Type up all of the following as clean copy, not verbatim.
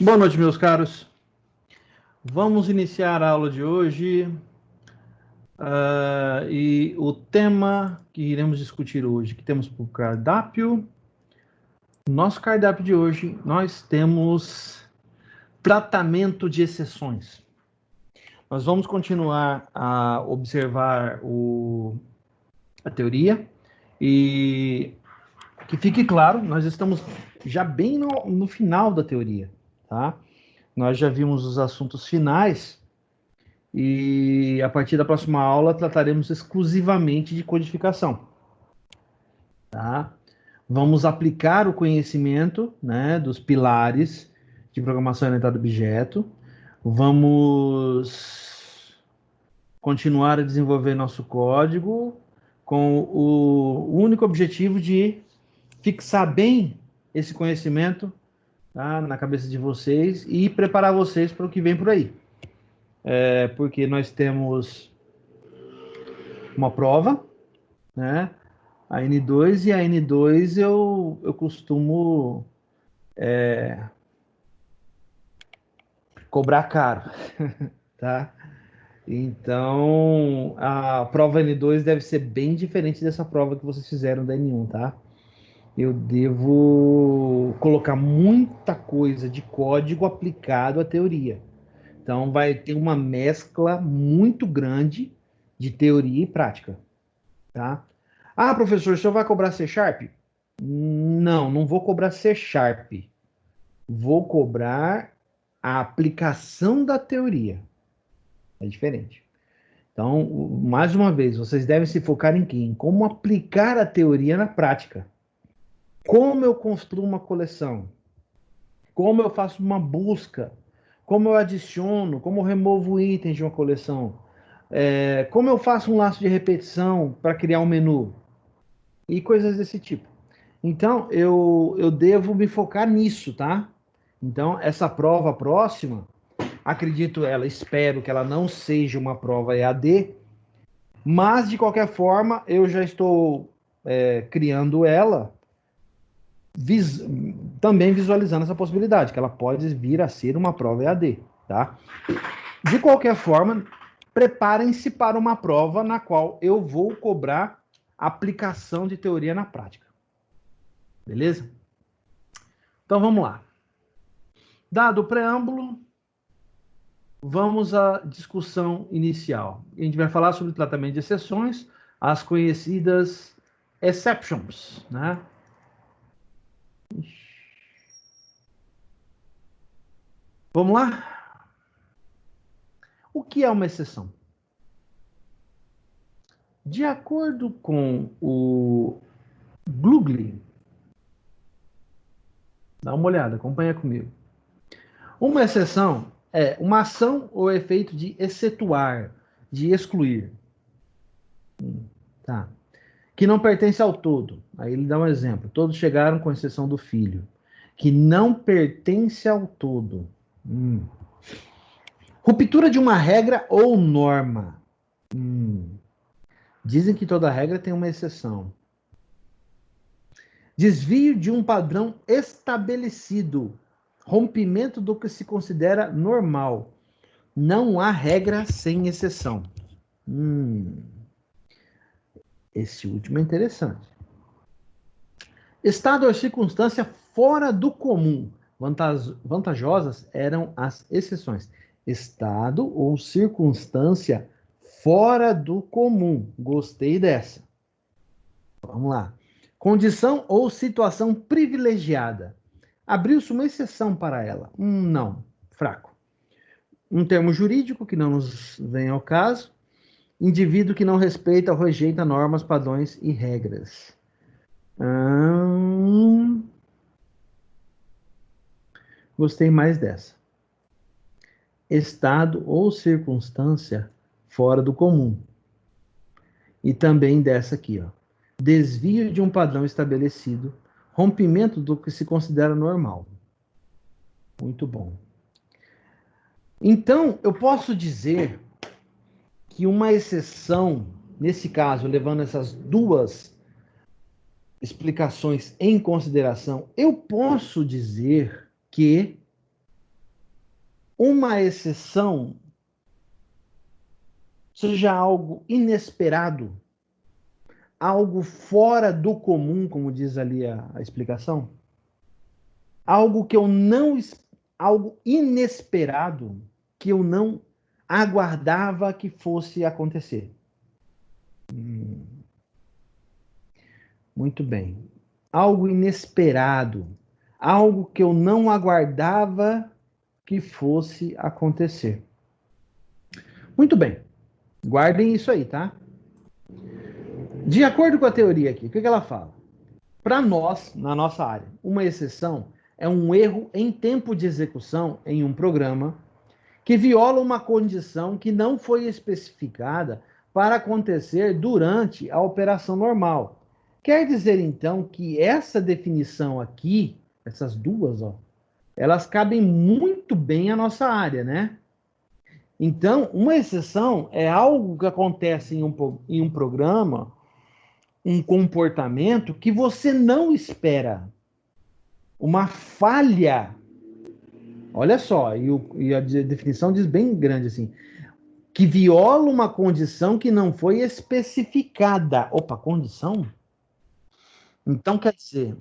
Boa noite, meus caros. Vamos iniciar a aula de hoje. E o tema que iremos discutir hoje, que temos por cardápio. Nosso cardápio de hoje, nós temos tratamento de exceções. Nós vamos continuar a observar a teoria e que fique claro, nós estamos já bem no final da teoria, tá? Nós já vimos os assuntos finais e a partir da próxima aula trataremos exclusivamente de codificação, tá? Vamos aplicar o conhecimento, né, dos pilares de programação orientada a objeto. Vamos continuar a desenvolver nosso código com o único objetivo de fixar bem esse conhecimento, tá, na cabeça de vocês e preparar vocês para o que vem por aí. Porque nós temos uma prova, né? A N2, e a N2 eu costumo cobrar caro, tá? Então, a prova N2 deve ser bem diferente dessa prova que vocês fizeram da N1, tá? Eu devo colocar muita coisa de código aplicado à teoria. Então, vai ter uma mescla muito grande de teoria e prática, tá? Ah, professor, o senhor vai cobrar C Sharp? Não, não vou cobrar C Sharp. Vou cobrar a aplicação da teoria. É diferente. Então, mais uma vez, vocês devem se focar em quê? Em como aplicar a teoria na prática. Como eu construo uma coleção? Como eu faço uma busca? Como eu adiciono? Como eu removo itens de uma coleção? Como eu faço um laço de repetição para criar um menu? E coisas desse tipo. Então, eu devo me focar nisso, tá? Então, essa prova próxima, espero que ela não seja uma prova EAD, mas, de qualquer forma, eu já estou criando ela, também visualizando essa possibilidade, que ela pode vir a ser uma prova EAD, tá? De qualquer forma, preparem-se para uma prova na qual eu vou cobrar aplicação de teoria na prática. Beleza? Então, vamos lá. Dado o preâmbulo, vamos à discussão inicial. A gente vai falar sobre o tratamento de exceções, as conhecidas exceptions, né? Vamos lá? O que é uma exceção? De acordo com o Glugli, dá uma olhada, acompanha comigo. Uma exceção é uma ação ou efeito de excetuar, de excluir. Tá. Que não pertence ao todo. Aí ele dá um exemplo. Todos chegaram com exceção do filho. Que não pertence ao todo. Ruptura de uma regra ou norma. Dizem que toda regra tem uma exceção. Desvio de um padrão estabelecido. Rompimento do que se considera normal. Não há regra sem exceção. Esse último é interessante. Estado ou circunstância fora do comum. Vantajosas eram as exceções. Estado ou circunstância fora do comum. Gostei dessa. Vamos lá. Condição ou situação privilegiada. Abriu-se uma exceção para ela. Não. Fraco. Um termo jurídico que não nos vem ao caso. Indivíduo que não respeita ou rejeita normas, padrões e regras. Gostei mais dessa. Estado ou circunstância fora do comum. E também dessa aqui, ó. Desvio de um padrão estabelecido, rompimento do que se considera normal. Muito bom. Então, eu posso dizer que uma exceção, nesse caso, levando essas duas explicações em consideração, eu posso dizer que uma exceção seja algo inesperado, algo fora do comum, como diz ali a explicação, algo que eu não, algo inesperado que eu não aguardava que fosse acontecer. Muito bem. Algo inesperado, algo que eu não aguardava que fosse acontecer. Muito bem. Guardem isso aí, tá? De acordo com a teoria aqui, o que ela fala? Para nós, na nossa área, uma exceção é um erro em tempo de execução em um programa que viola uma condição que não foi especificada para acontecer durante a operação normal. Quer dizer, então, que essa definição aqui, essas duas, ó, elas cabem muito bem à nossa área, né? Então, uma exceção é algo que acontece em um programa, um comportamento que você não espera. Uma falha. Olha só, e a definição diz bem grande assim, que viola uma condição que não foi especificada. Opa, condição? Então, quer dizer,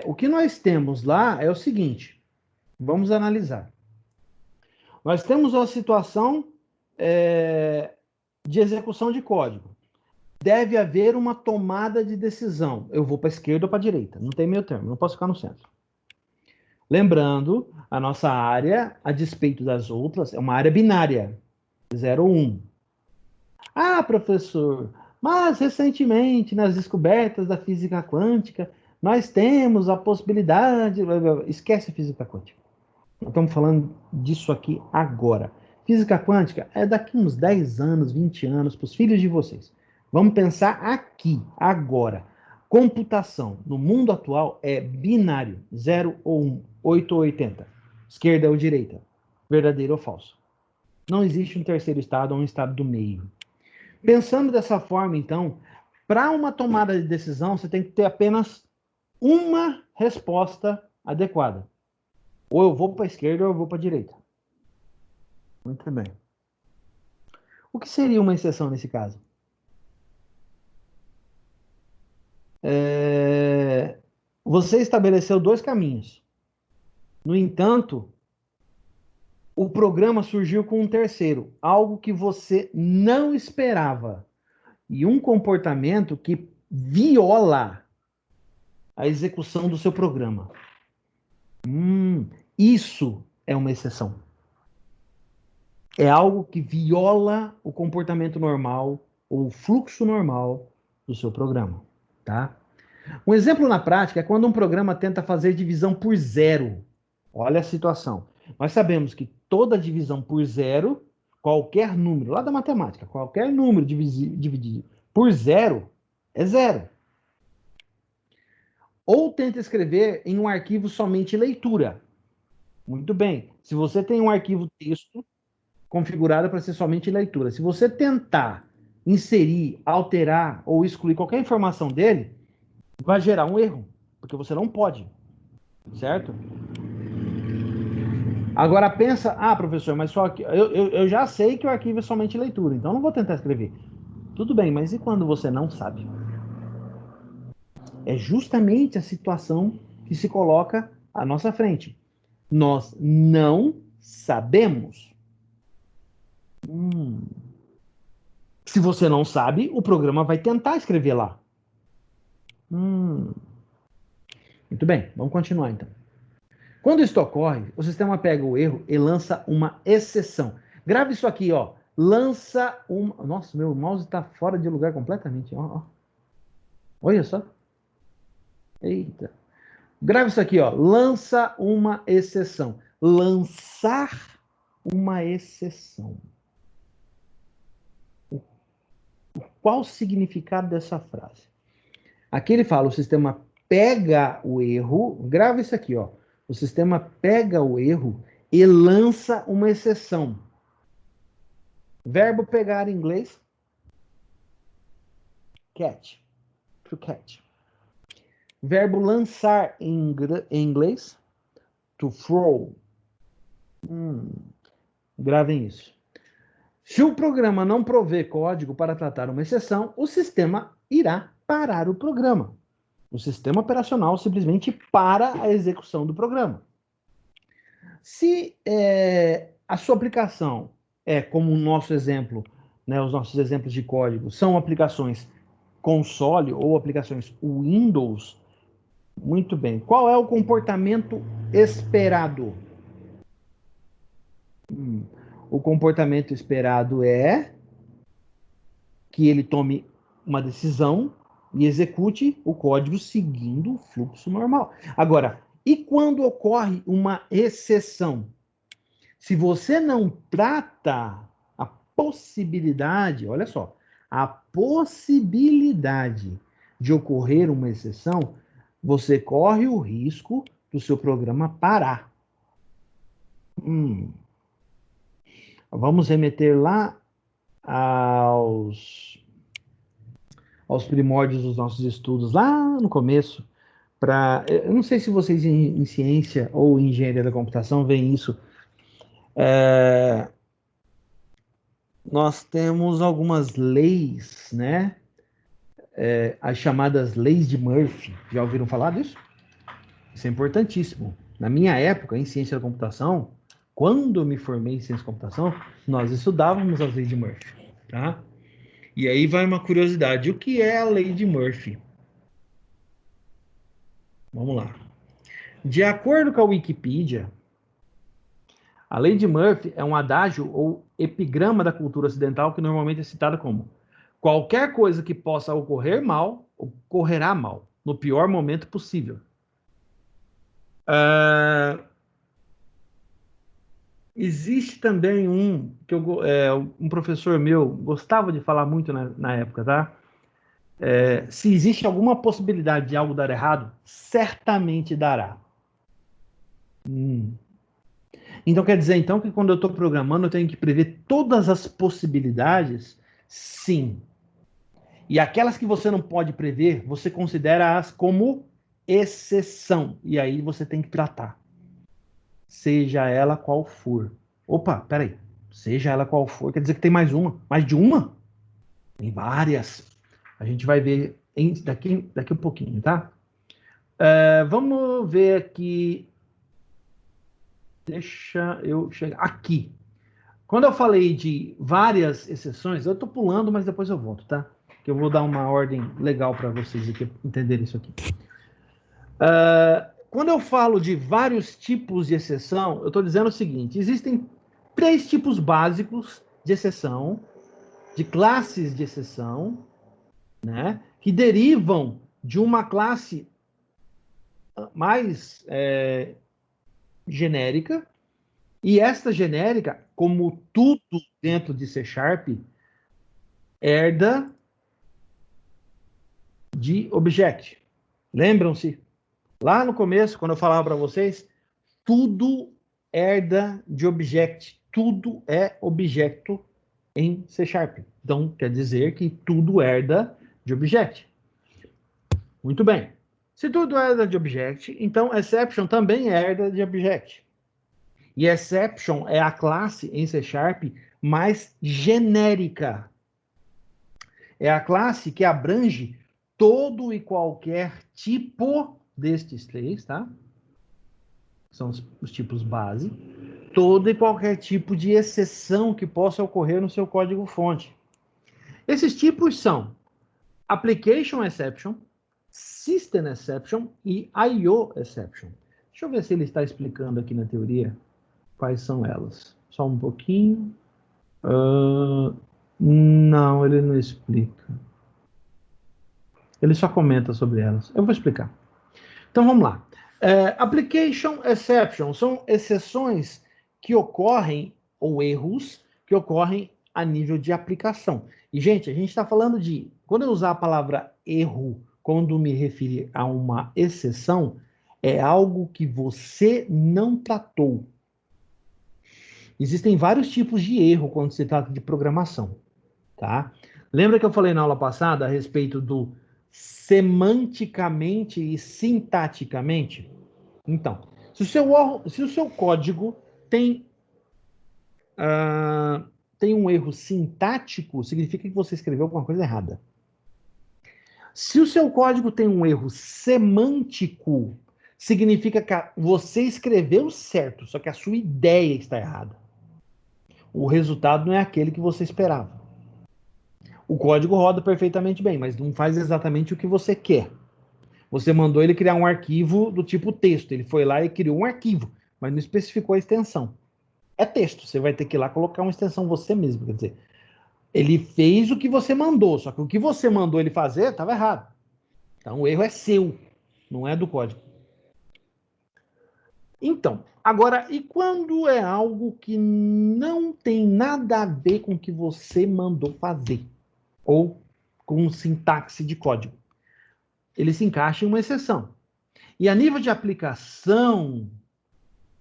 o que nós temos lá é o seguinte, vamos analisar. Nós temos uma situação de execução de código. Deve haver uma tomada de decisão. Eu vou para a esquerda ou para a direita. Não tem meio termo, não posso ficar no centro. Lembrando, a nossa área, a despeito das outras, é uma área binária. 0 ou 1. Ah, professor, mas recentemente, nas descobertas da física quântica, nós temos a possibilidade... Esquece a física quântica. Nós estamos falando disso aqui agora. Física quântica é daqui uns 10 anos, 20 anos, para os filhos de vocês. Vamos pensar aqui, agora. Computação no mundo atual é binário, 0 ou 1, 8 ou 80. Esquerda ou direita, verdadeiro ou falso. Não existe um terceiro estado ou um estado do meio. Pensando dessa forma, então, para uma tomada de decisão, você tem que ter apenas uma resposta adequada. Ou eu vou para a esquerda ou eu vou para a direita. Muito bem. O que seria uma exceção nesse caso? Você estabeleceu dois caminhos. No entanto, o programa surgiu com um terceiro, algo que você não esperava. E um comportamento que viola a execução do seu programa. Isso é uma exceção. É algo que viola o comportamento normal ou o fluxo normal do seu programa, tá? Um exemplo na prática é quando um programa tenta fazer divisão por zero. Olha a situação. Nós sabemos que toda divisão por zero, qualquer número, lá da matemática, qualquer número dividido por zero é zero. Ou tenta escrever em um arquivo somente leitura. Muito bem. Se você tem um arquivo texto configurado para ser somente leitura, se você tentar inserir, alterar ou excluir qualquer informação dele, vai gerar um erro, porque você não pode, certo? Agora pensa, professor, mas só que eu já sei que o arquivo é somente leitura, então não vou tentar escrever. Tudo bem, mas e quando você não sabe? É justamente a situação que se coloca à nossa frente. Nós não sabemos. Se você não sabe, o programa vai tentar escrever lá. Muito bem, vamos continuar então. Quando isso ocorre, o sistema pega o erro e lança uma exceção. Grave isso aqui, ó. Lança uma... Nossa, meu mouse está fora de lugar completamente. Ó. Olha só. Eita. Grave isso aqui, ó. Lança uma exceção. Lançar uma exceção. Qual o significado dessa frase? Aqui ele fala, o sistema pega o erro, grava isso aqui, ó. O sistema pega o erro e lança uma exceção. Verbo pegar em inglês, catch, to catch. Verbo lançar em inglês, to throw. Gravem isso. Se o programa não prover código para tratar uma exceção, o sistema irá parar o programa. O sistema operacional simplesmente para a execução do programa. Se a sua aplicação como o nosso exemplo, né, os nossos exemplos de código, são aplicações console ou aplicações Windows, muito bem. Qual é o comportamento esperado? O comportamento esperado é que ele tome uma decisão e execute o código seguindo o fluxo normal. Agora, e quando ocorre uma exceção? Se você não trata a possibilidade, olha só, a possibilidade de ocorrer uma exceção, você corre o risco do seu programa parar. Vamos remeter lá aos primórdios dos nossos estudos, lá no começo. Eu não sei se vocês em ciência ou em engenharia da computação veem isso. Nós temos algumas leis, né? As chamadas leis de Murphy. Já ouviram falar disso? Isso é importantíssimo. Na minha época, em ciência da computação, quando eu me formei em ciência da computação, nós estudávamos as leis de Murphy, tá? E aí vai uma curiosidade. O que é a lei de Murphy? Vamos lá. De acordo com a Wikipedia, a lei de Murphy é um adágio ou epigrama da cultura ocidental que normalmente é citada como: qualquer coisa que possa ocorrer mal, ocorrerá mal, no pior momento possível. Existe também que um professor meu gostava de falar muito na época, tá? Se existe alguma possibilidade de algo dar errado, certamente dará. Então quer dizer que quando eu estou programando eu tenho que prever todas as possibilidades? Sim. E aquelas que você não pode prever, você considera-as como exceção. E aí você tem que tratar. Seja ela qual for. Opa, peraí. Seja ela qual for, quer dizer que tem mais uma. Mais de uma? Tem várias. A gente vai ver daqui um pouquinho, tá? Vamos ver aqui. Deixa eu chegar aqui. Quando eu falei de várias exceções, eu estou pulando, mas depois eu volto, tá? Que eu vou dar uma ordem legal para vocês aqui entenderem isso aqui. Quando eu falo de vários tipos de exceção, eu estou dizendo o seguinte: existem 3 tipos básicos de exceção, de classes de exceção, né, que derivam de uma classe mais genérica, e esta genérica, como tudo dentro de C#, herda de object. Lembram-se? Lá no começo, quando eu falava para vocês, tudo herda de object. Tudo é objeto em C#. Então, quer dizer que tudo herda de object. Muito bem. Se tudo herda de object, então exception também herda de object. E exception é a classe em C# mais genérica. É a classe que abrange todo e qualquer tipo destes 3, tá? São os tipos base. Todo e qualquer tipo de exceção que possa ocorrer no seu código-fonte. Esses tipos são Application Exception, System Exception e I/O Exception. Deixa eu ver se ele está explicando aqui na teoria quais são elas. Só um pouquinho. Não, ele não explica. Ele só comenta sobre elas. Eu vou explicar. Então vamos lá. Application Exception são exceções que ocorrem, ou erros, que ocorrem a nível de aplicação. E, gente, a gente está falando de... Quando eu usar a palavra erro, quando me referir a uma exceção, é algo que você não tratou. Existem vários tipos de erro quando se trata de programação, tá? Lembra que eu falei na aula passada a respeito do semanticamente e sintaticamente? Então, se o seu código tem tem um erro sintático, significa que você escreveu alguma coisa errada. Se o seu código tem um erro semântico, significa que você escreveu certo, só que a sua ideia está errada. O resultado não é aquele que você esperava. O código roda perfeitamente bem, mas não faz exatamente o que você quer. Você mandou ele criar um arquivo do tipo texto. Ele foi lá e criou um arquivo, mas não especificou a extensão. É texto, você vai ter que ir lá colocar uma extensão você mesmo. Quer dizer, ele fez o que você mandou, só que o que você mandou ele fazer estava errado. Então o erro é seu, não é do código. Então, agora, e quando é algo que não tem nada a ver com o que você mandou fazer? Ou com sintaxe de código? Ele se encaixa em uma exceção. E a nível de aplicação,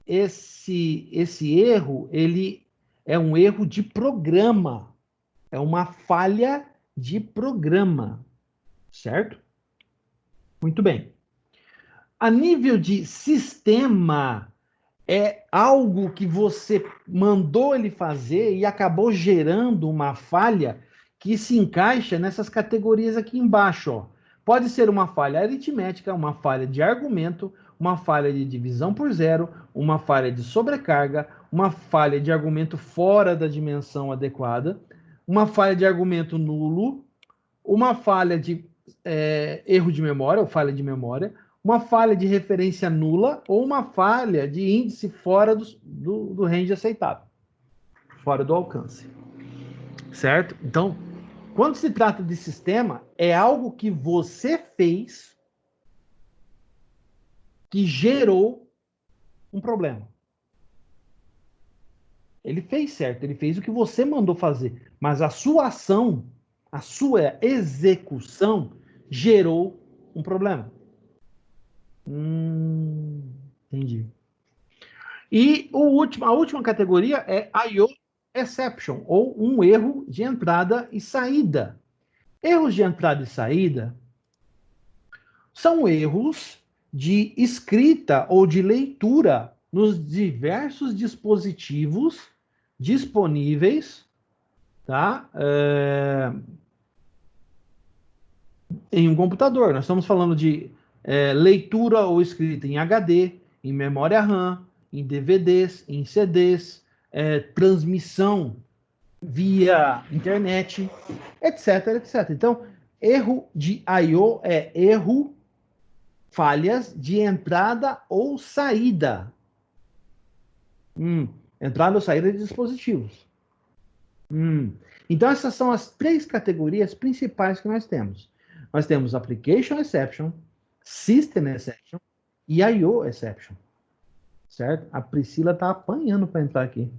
esse erro, ele é um erro de programa. É uma falha de programa. Certo? Muito bem. A nível de sistema, é algo que você mandou ele fazer e acabou gerando uma falha que se encaixa nessas categorias aqui embaixo. Ó. Pode ser uma falha aritmética, uma falha de argumento, uma falha de divisão por zero, uma falha de sobrecarga, uma falha de argumento fora da dimensão adequada, uma falha de argumento nulo, uma falha de erro de memória, ou falha de memória, uma falha de referência nula ou uma falha de índice fora do range aceitável, fora do alcance. Certo? Então, quando se trata de sistema, é algo que você fez que gerou um problema. Ele fez certo, ele fez o que você mandou fazer, mas a sua ação, a sua execução gerou um problema. Entendi. E a última categoria é I/O exception, ou um erro de entrada e saída. Erros de entrada e saída são erros de escrita ou de leitura nos diversos dispositivos disponíveis, tá? Em um computador. Nós estamos falando de leitura ou escrita em HD, em memória RAM, em DVDs, em CDs, transmissão via internet, etc, etc. Então, erro de I/O é erro, falhas de entrada ou saída. Entrada ou saída de dispositivos. Então, essas são as três categorias principais que nós temos. Nós temos Application Exception, System Exception e I/O Exception. Certo? A Priscila está apanhando para entrar aqui.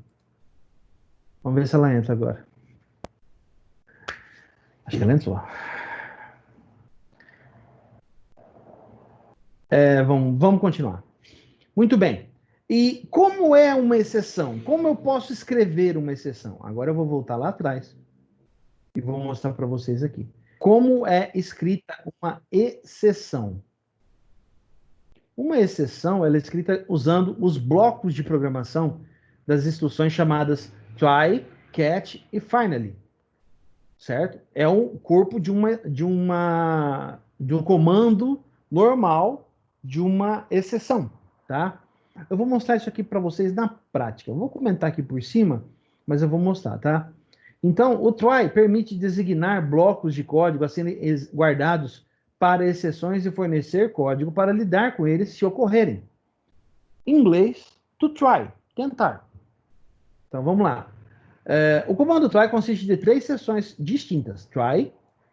Vamos ver se ela entra agora. Acho que ela entrou. Vamos continuar. Muito bem. E como é uma exceção? Como eu posso escrever uma exceção? Agora eu vou voltar lá atrás e vou mostrar para vocês aqui. Como é escrita uma exceção? Uma exceção ela é escrita usando os blocos de programação das instruções chamadas try, catch e finally. Certo? É o corpo de um comando normal de uma exceção, tá? Eu vou mostrar isso aqui para vocês na prática. Eu vou comentar aqui por cima, mas eu vou mostrar, tá? Então, o try permite designar blocos de código a serem guardados para exceções e fornecer código para lidar com eles se ocorrerem. Em inglês, to try, tentar. Então, vamos lá. O comando try consiste de 3 seções distintas. Try,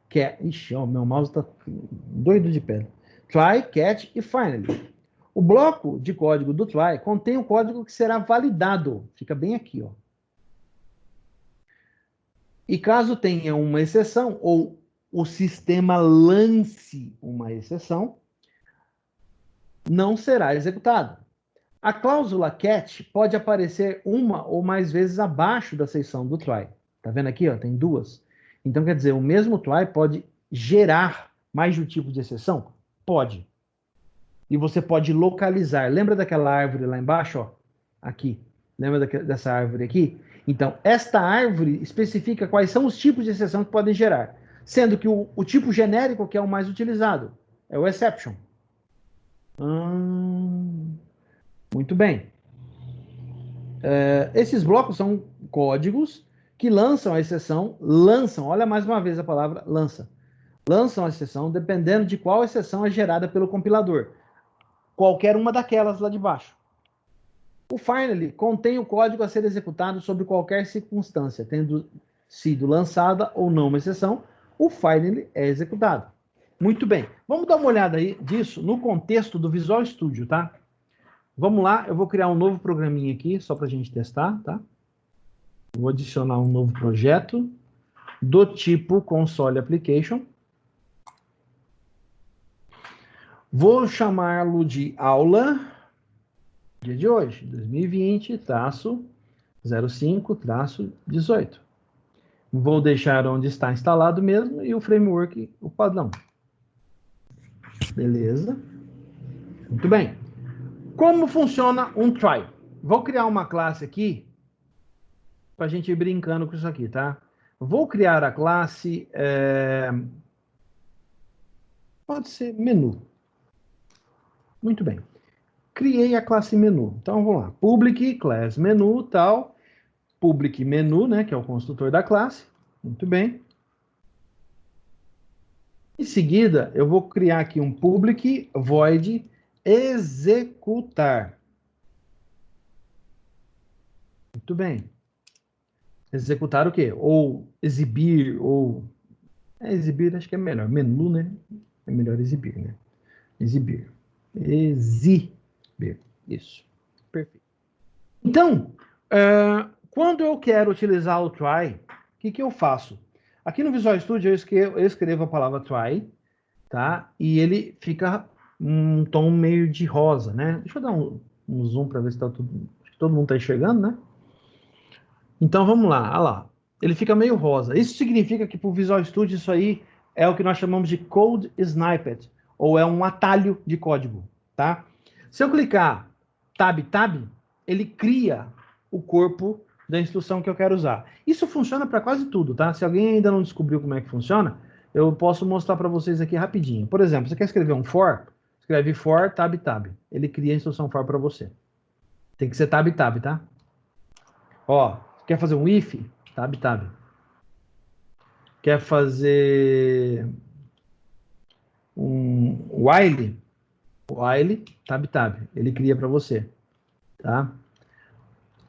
catch... Ixi, ó, meu mouse está doido de pedra. Try, catch e finally. O bloco de código do try contém o código que será validado. Fica bem aqui, ó. E caso tenha uma exceção, ou o sistema lance uma exceção, não será executado. A cláusula catch pode aparecer uma ou mais vezes abaixo da seção do try. Tá vendo aqui? Ó, tem duas. Então, quer dizer, o mesmo try pode gerar mais de um tipo de exceção? Pode. E você pode localizar. Lembra daquela árvore lá embaixo? Ó? Aqui. Lembra dessa árvore aqui? Então, esta árvore especifica quais são os tipos de exceção que podem gerar, sendo que o tipo genérico, que é o mais utilizado, é o exception. Muito bem. Esses blocos são códigos que lançam a exceção, olha mais uma vez a palavra lançam a exceção dependendo de qual exceção é gerada pelo compilador. Qualquer uma daquelas lá de baixo. O finally contém o código a ser executado sob qualquer circunstância, tendo sido lançada ou não uma exceção, o finally é executado. Muito bem. Vamos dar uma olhada aí disso no contexto do Visual Studio, tá? Vamos lá, eu vou criar um novo programinha aqui, só para a gente testar, tá? Vou adicionar um novo projeto do tipo console application. Vou chamá-lo de aula, dia de hoje, 2020-05-18. Vou deixar onde está instalado mesmo e o framework, o padrão. Beleza. Muito bem. Como funciona um try? Vou criar uma classe aqui para a gente ir brincando com isso aqui, tá? Vou criar a classe... pode ser menu. Muito bem. Criei a classe menu. Então, vamos lá. Public, class menu, tal. Public menu, né, que é o construtor da classe. Muito bem. Em seguida, eu vou criar aqui um public void executar. Muito bem. Executar o quê? Ou exibir, ou... exibir acho que é melhor. Menu, né? É melhor exibir, né? Exibir. Exibir. Isso. Perfeito. Então, quando eu quero utilizar o try, o que eu faço? Aqui no Visual Studio eu escrevo a palavra try, tá? E ele fica um tom meio de rosa, né? Deixa eu dar um zoom para ver se tá todo mundo está enxergando, né? Então vamos lá, olha lá. Ele fica meio rosa. Isso significa que para o Visual Studio isso aí é o que nós chamamos de Code Snippet, ou é um atalho de código, tá? Se eu clicar Tab, ele cria o corpo da instrução que eu quero usar. Isso funciona para quase tudo, tá? Se alguém ainda não descobriu como é que funciona, eu posso mostrar para vocês aqui rapidinho. Por exemplo, você quer escrever um for? Escreve for, tab. Ele cria a instrução for para você. Tem que ser tab, tá? Ó, quer fazer um if? Tab. Quer fazer um while? While, tab. Ele cria para você, tá?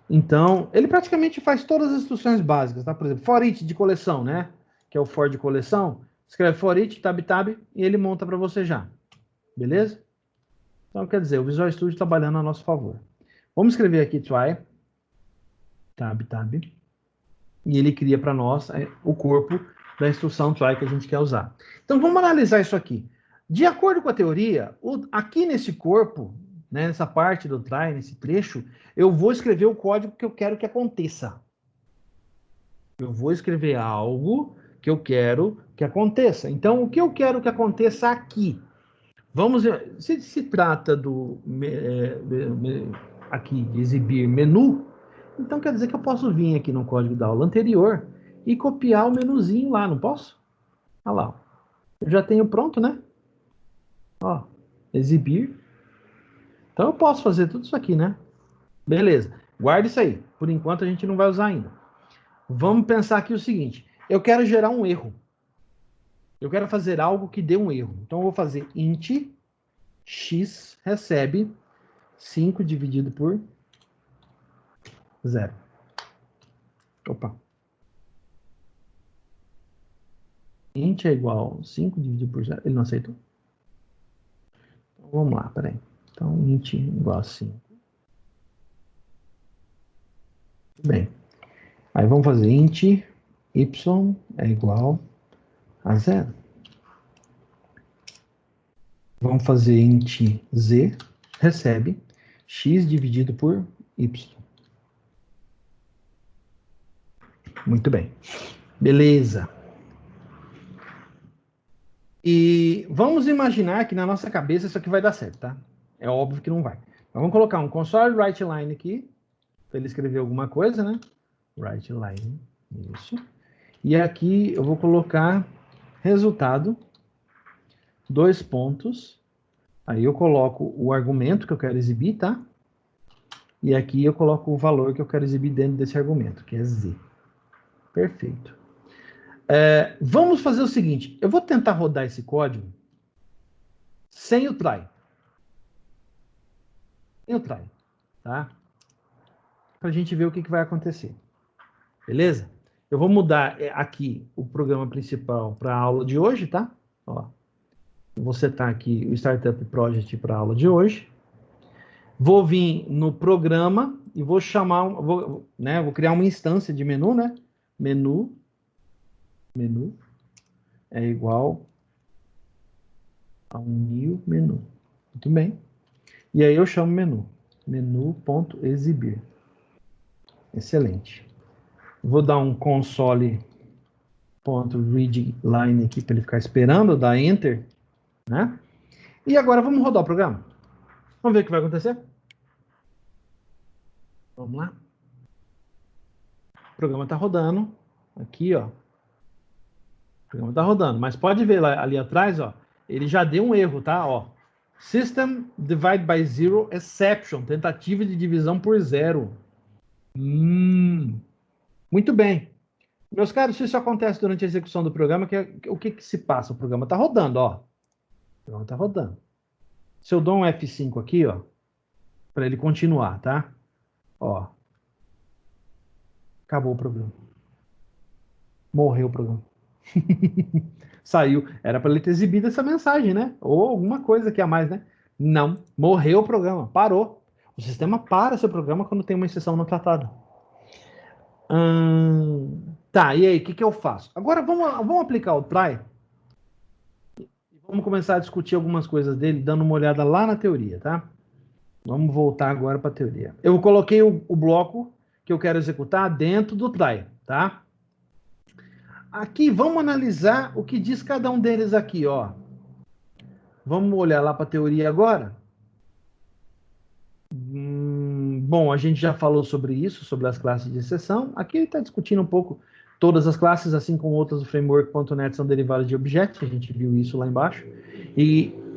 Então, ele praticamente faz todas as instruções básicas, tá? Por exemplo, for each de coleção, né? Que é o for de coleção. Escreve for each, tab, e ele monta para você já. Beleza? Então, quer dizer, o Visual Studio trabalhando a nosso favor. Vamos escrever aqui try, tab, e ele cria para nós o corpo da instrução try que a gente quer usar. Então, vamos analisar isso aqui. De acordo com a teoria, aqui nesse corpo, né, nessa parte do try, nesse trecho, eu vou escrever o código que eu quero que aconteça. Eu vou escrever algo que eu quero que aconteça. Então, o que eu quero que aconteça aqui? Vamos ver, se trata aqui de exibir menu, então quer dizer que eu posso vir aqui no código da aula anterior e copiar o menuzinho lá, não posso? Olha lá. Eu já tenho pronto, né? Ó, exibir. Então eu posso fazer tudo isso aqui, né? Beleza. Guarda isso aí. Por enquanto a gente não vai usar ainda. Vamos pensar aqui o seguinte. Eu quero gerar um erro. Eu quero fazer algo que dê um erro. Então eu vou fazer int x recebe 5 dividido por 0. Opa. Int é igual a 5 dividido por 0. Ele não aceitou? Então, vamos lá, peraí. Então, int igual a 5. Bem. Aí vamos fazer int y é igual a 0. Vamos fazer int z recebe x dividido por y. Muito bem. Beleza. E vamos imaginar que na nossa cabeça isso aqui vai dar certo, tá? É óbvio que não vai. Mas vamos colocar um console write line aqui, para ele escrever alguma coisa, né? write line, isso. E aqui eu vou colocar resultado, 2 pontos. Aí eu coloco o argumento que eu quero exibir, tá? E aqui eu coloco o valor que eu quero exibir dentro desse argumento, que é Z. Perfeito. Vamos fazer o seguinte, eu vou tentar rodar esse código sem o try. Sem o try, tá? Para a gente ver o que vai acontecer. Beleza? Eu vou mudar aqui o programa principal para a aula de hoje, tá? Ó, vou setar aqui o Startup Project para a aula de hoje. Vou vir no programa e vou chamar, vou criar uma instância de menu, né? Menu é igual a um new menu. Muito bem. E aí eu chamo menu.exibir. Excelente. Vou dar um console.readline aqui para ele ficar esperando, dar enter, né? E agora vamos rodar o programa. Vamos ver o que vai acontecer? Vamos lá. O programa está rodando. Aqui, ó. O programa está rodando. Mas pode ver lá, ali atrás, ó. Ele já deu um erro, tá? Ó. System divide by zero exception. Tentativa de divisão por zero. Muito bem. Meus caros, se isso acontece durante a execução do programa, o que se passa? O programa está rodando, ó. O programa está rodando. Se eu dou um F5 aqui, ó, para ele continuar, tá? Ó. Acabou o programa. Morreu o programa. Saiu. Era para ele ter exibido essa mensagem, né? Ou alguma coisa aqui a mais, né? Não. Morreu o programa. Parou. O sistema para seu programa quando tem uma exceção não tratada. Tá, e aí, o que eu faço? Agora vamos aplicar o try. Vamos começar a discutir algumas coisas dele, dando uma olhada lá na teoria, tá? Vamos voltar agora para a teoria. Eu coloquei o bloco que eu quero executar dentro do try, tá? Aqui, vamos analisar o que diz cada um deles aqui, ó. Vamos olhar lá para a teoria agora? Bom, a gente já falou sobre isso, sobre as classes de exceção. Aqui ele está discutindo um pouco todas as classes, assim como outras do framework.net são derivadas de objetos. A gente viu isso lá embaixo.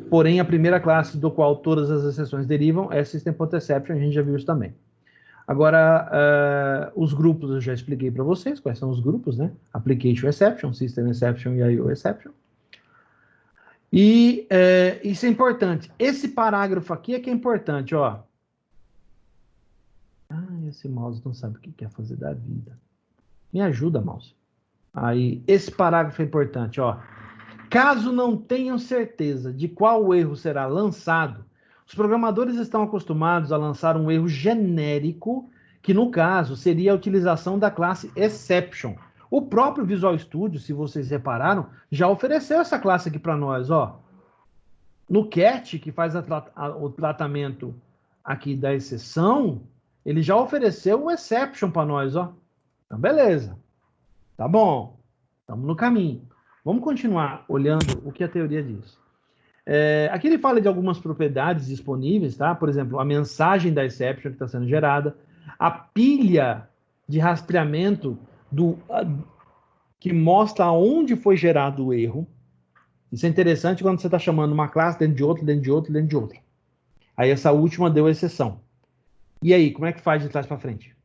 Porém, a primeira classe do qual todas as exceções derivam é System.exception. A gente já viu isso também. Agora, os grupos eu já expliquei para vocês quais são os grupos, né? Application Exception, System Exception e I/O Exception. E isso é importante. Esse parágrafo aqui é que é importante, ó. Esse mouse não sabe o que quer fazer da vida. Me ajuda, mouse. Aí, esse parágrafo é importante, ó. Caso não tenham certeza de qual erro será lançado, os programadores estão acostumados a lançar um erro genérico, que no caso seria a utilização da classe exception. O próprio Visual Studio, se vocês repararam, já ofereceu essa classe aqui para nós, ó. No cat, que faz o tratamento aqui da exceção, ele já ofereceu um exception para nós, ó. Então, beleza. Tá bom. Estamos no caminho. Vamos continuar olhando o que a teoria diz. Aqui ele fala de algumas propriedades disponíveis, tá? Por exemplo, a mensagem da exception que está sendo gerada, a pilha de rastreamento que mostra onde foi gerado o erro. Isso é interessante quando você está chamando uma classe dentro de outra, dentro de outra, dentro de outra. Aí essa última deu exceção. E aí, como é que faz de trás para frente?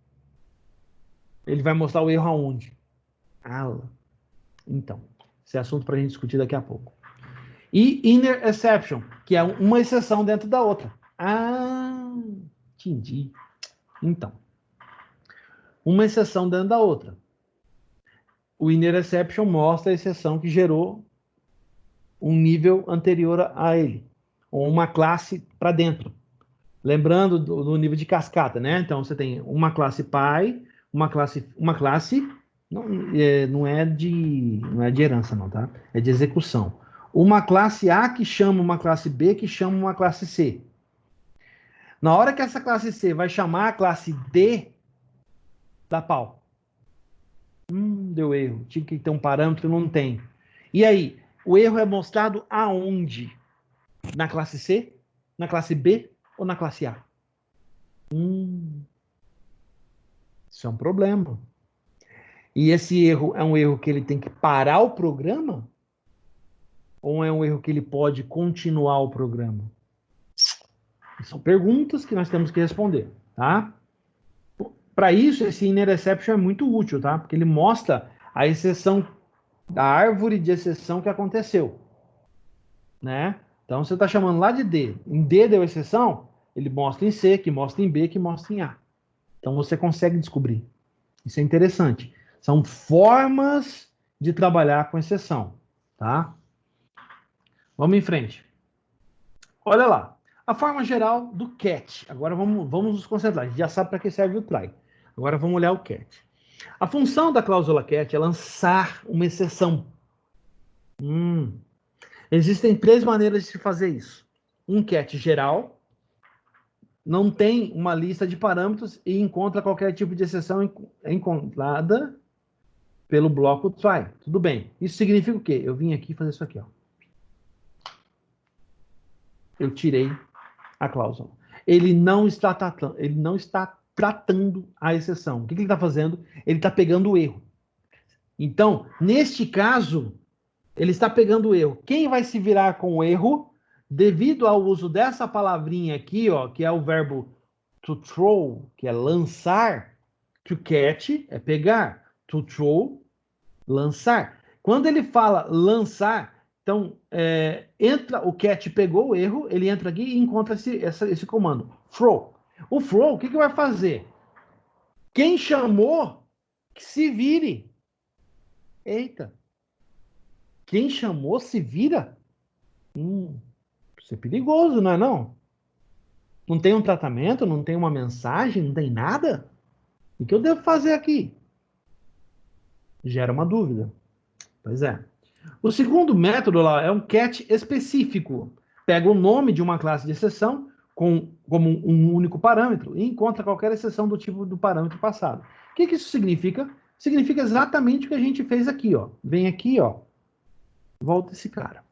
Ele vai mostrar o erro aonde? Então, esse é assunto para a gente discutir daqui a pouco. E inner exception, que é uma exceção dentro da outra. Entendi. Então, uma exceção dentro da outra. O inner exception mostra a exceção que gerou um nível anterior a ele, ou uma classe para dentro. Lembrando do nível de cascata, né? Então você tem uma classe pai, uma classe não é de herança não, tá? É de execução. Uma classe A que chama uma classe B que chama uma classe C. Na hora que essa classe C vai chamar a classe D, dá pau. Deu erro. Tinha que ter um parâmetro, não tem. E aí, o erro é mostrado aonde? Na classe C, na classe B ou na classe A? Isso é um problema. E esse erro é um erro que ele tem que parar o programa? Ou é um erro que ele pode continuar o programa? São perguntas que nós temos que responder, tá? Para isso, esse inner exception é muito útil, tá? Porque ele mostra a exceção, da árvore de exceção que aconteceu, né? Então, você está chamando lá de D. Em D deu exceção, ele mostra em C, que mostra em B, que mostra em A. Então, você consegue descobrir. Isso é interessante. São formas de trabalhar com exceção, tá? Vamos em frente. Olha lá. A forma geral do cat. Agora vamos nos concentrar. A gente já sabe para que serve o try. Agora vamos olhar o cat. A função da cláusula cat é lançar uma exceção. Existem três maneiras de se fazer isso. Um cat geral, não tem uma lista de parâmetros e encontra qualquer tipo de exceção encontrada pelo bloco try. Tudo bem. Isso significa o quê? Eu vim aqui fazer isso aqui, ó. Eu tirei a cláusula. Ele não está tratando a exceção. O que ele está fazendo? Ele está pegando o erro. Então, neste caso, ele está pegando o erro. Quem vai se virar com o erro, devido ao uso dessa palavrinha aqui, ó, que é o verbo to throw, que é lançar, to catch é pegar, to throw, lançar. Quando ele fala lançar, então entra o cat pegou o erro, ele entra aqui e encontra esse comando, throw. O throw, o que vai fazer? Quem chamou, que se vire. Eita. Quem chamou, se vira? Isso é perigoso, não é não? Não tem um tratamento, não tem uma mensagem, não tem nada? O que eu devo fazer aqui? Gera uma dúvida. Pois é. O segundo método lá é um cat específico. Pega o nome de uma classe de exceção como um único parâmetro e encontra qualquer exceção do tipo do parâmetro passado. O que isso significa? Significa exatamente o que a gente fez aqui, ó. Vem aqui, ó. Volta esse cara.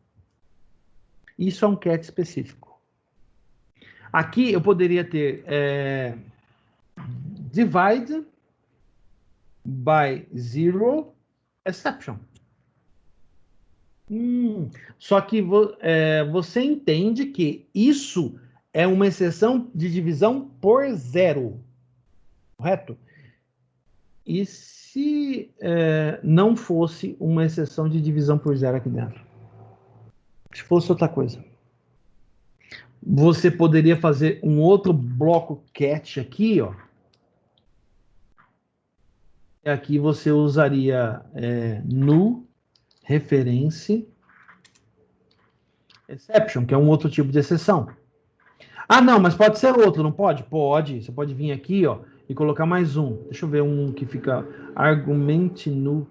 Isso é um cat específico. Aqui eu poderia ter divide by zero exception. Só que você entende que isso é uma exceção de divisão por zero, correto? E se não fosse uma exceção de divisão por zero aqui dentro? Se fosse outra coisa. Você poderia fazer um outro bloco cat aqui, ó. E aqui você usaria null reference exception, que é um outro tipo de exceção. Ah, não, mas pode ser outro, não pode? Pode. Você pode vir aqui, ó, e colocar mais um. Deixa eu ver um que fica argumente no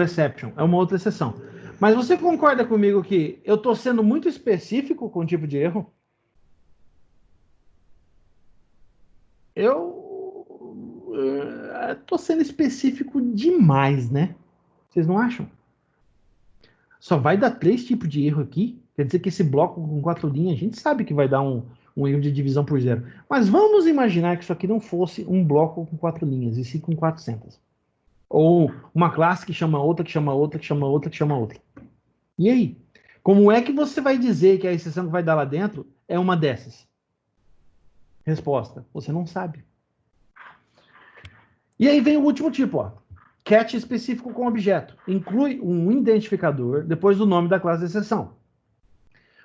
exception. É uma outra exceção. Mas você concorda comigo que eu estou sendo muito específico com o tipo de erro? Eu estou sendo específico demais, né? Vocês não acham? Só vai dar 3 tipos de erro aqui. Quer dizer que esse bloco com 4 linhas, a gente sabe que vai dar um erro de divisão por zero. Mas vamos imaginar que isso aqui não fosse um bloco com 4 linhas, e sim com 400. Ou uma classe que chama outra, que chama outra, que chama outra, que chama outra. E aí? Como é que você vai dizer que a exceção que vai dar lá dentro é uma dessas? Resposta: você não sabe. E aí vem o último tipo, ó. Cat específico com objeto. Inclui um identificador depois do nome da classe de exceção.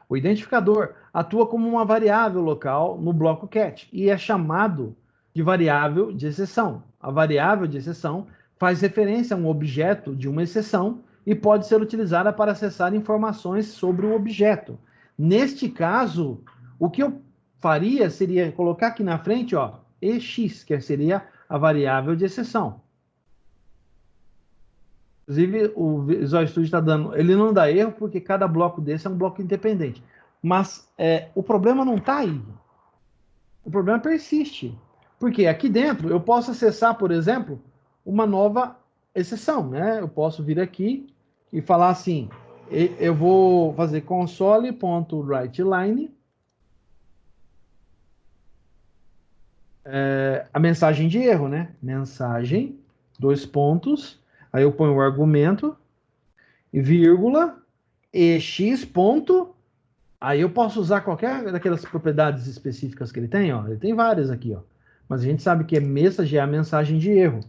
O identificador atua como uma variável local no bloco cat e é chamado de variável de exceção. A variável de exceção faz referência a um objeto de uma exceção e pode ser utilizada para acessar informações sobre o objeto. Neste caso, o que eu faria seria colocar aqui na frente, ó, EX, que seria a variável de exceção. Inclusive, o Visual Studio está dando... Ele não dá erro porque cada bloco desse é um bloco independente. Mas o problema não está aí. O problema persiste. Porque aqui dentro eu posso acessar, por exemplo, uma nova exceção, né? Eu posso vir aqui e falar assim, Eu vou fazer console.writeLine, a mensagem de erro, né? Mensagem, dois pontos, aí eu ponho o argumento, vírgula, e x ponto, aí eu posso usar qualquer daquelas propriedades específicas que ele tem, ó. Ele tem várias aqui, ó. Mas a gente sabe que message é a mensagem de erro.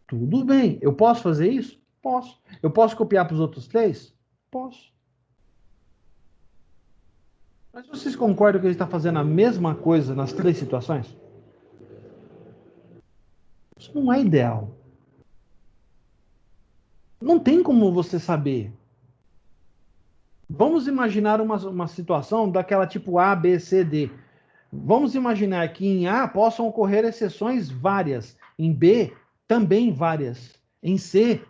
Tudo bem. Eu posso fazer isso? Posso. Eu posso copiar para os outros três? Posso. Mas vocês concordam que ele está fazendo a mesma coisa nas três situações? Isso não é ideal. Não tem como você saber. Vamos imaginar uma situação daquela tipo A, B, C, D. Vamos imaginar que em A possam ocorrer exceções várias, em B também várias, em C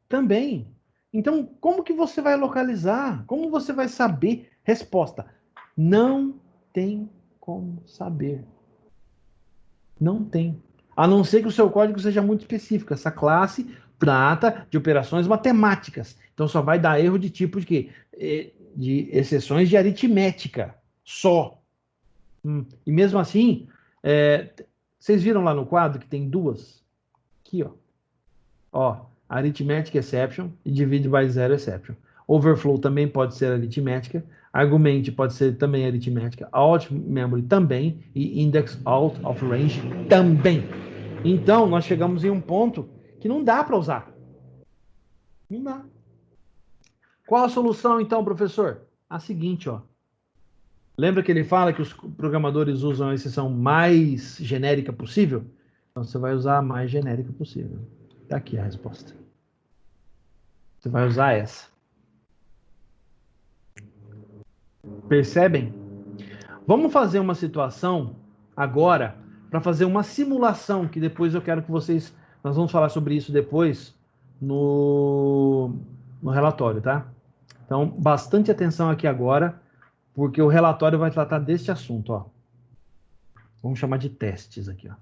também. Então, como que você vai localizar? Como você vai saber? Resposta: não tem como saber. Não tem. A não ser que o seu código seja muito específico. Essa classe trata de operações matemáticas. Então só vai dar erro de tipo de quê? De exceções de aritmética. Só. E mesmo assim, vocês viram lá no quadro que tem duas? Aqui, ó. Ó, arithmetic exception e divide by zero exception. Overflow também pode ser aritmética. Argument pode ser também aritmética. Out memory também. E index out of range também. Então, nós chegamos em um ponto que não dá para usar. Não dá. Qual a solução, então, professor? A seguinte, ó. Lembra que ele fala que os programadores usam a exceção mais genérica possível? Então, você vai usar a mais genérica possível. Está aqui a resposta. Você vai usar essa. Percebem? Vamos fazer uma situação agora para fazer uma simulação que depois eu quero que vocês... Nós vamos falar sobre isso depois no relatório, tá? Então, bastante atenção aqui agora, porque o relatório vai tratar deste assunto, ó. Vamos chamar de testes aqui, ó.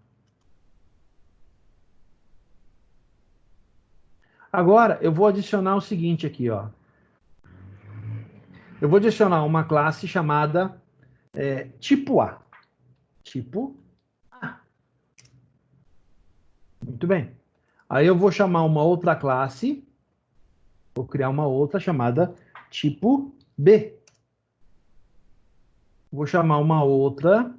Agora, eu vou adicionar o seguinte aqui, ó. Eu vou adicionar uma classe chamada tipo A. Tipo A. Muito bem. Aí eu vou chamar uma outra classe, vou criar uma outra chamada tipo B. Vou chamar uma outra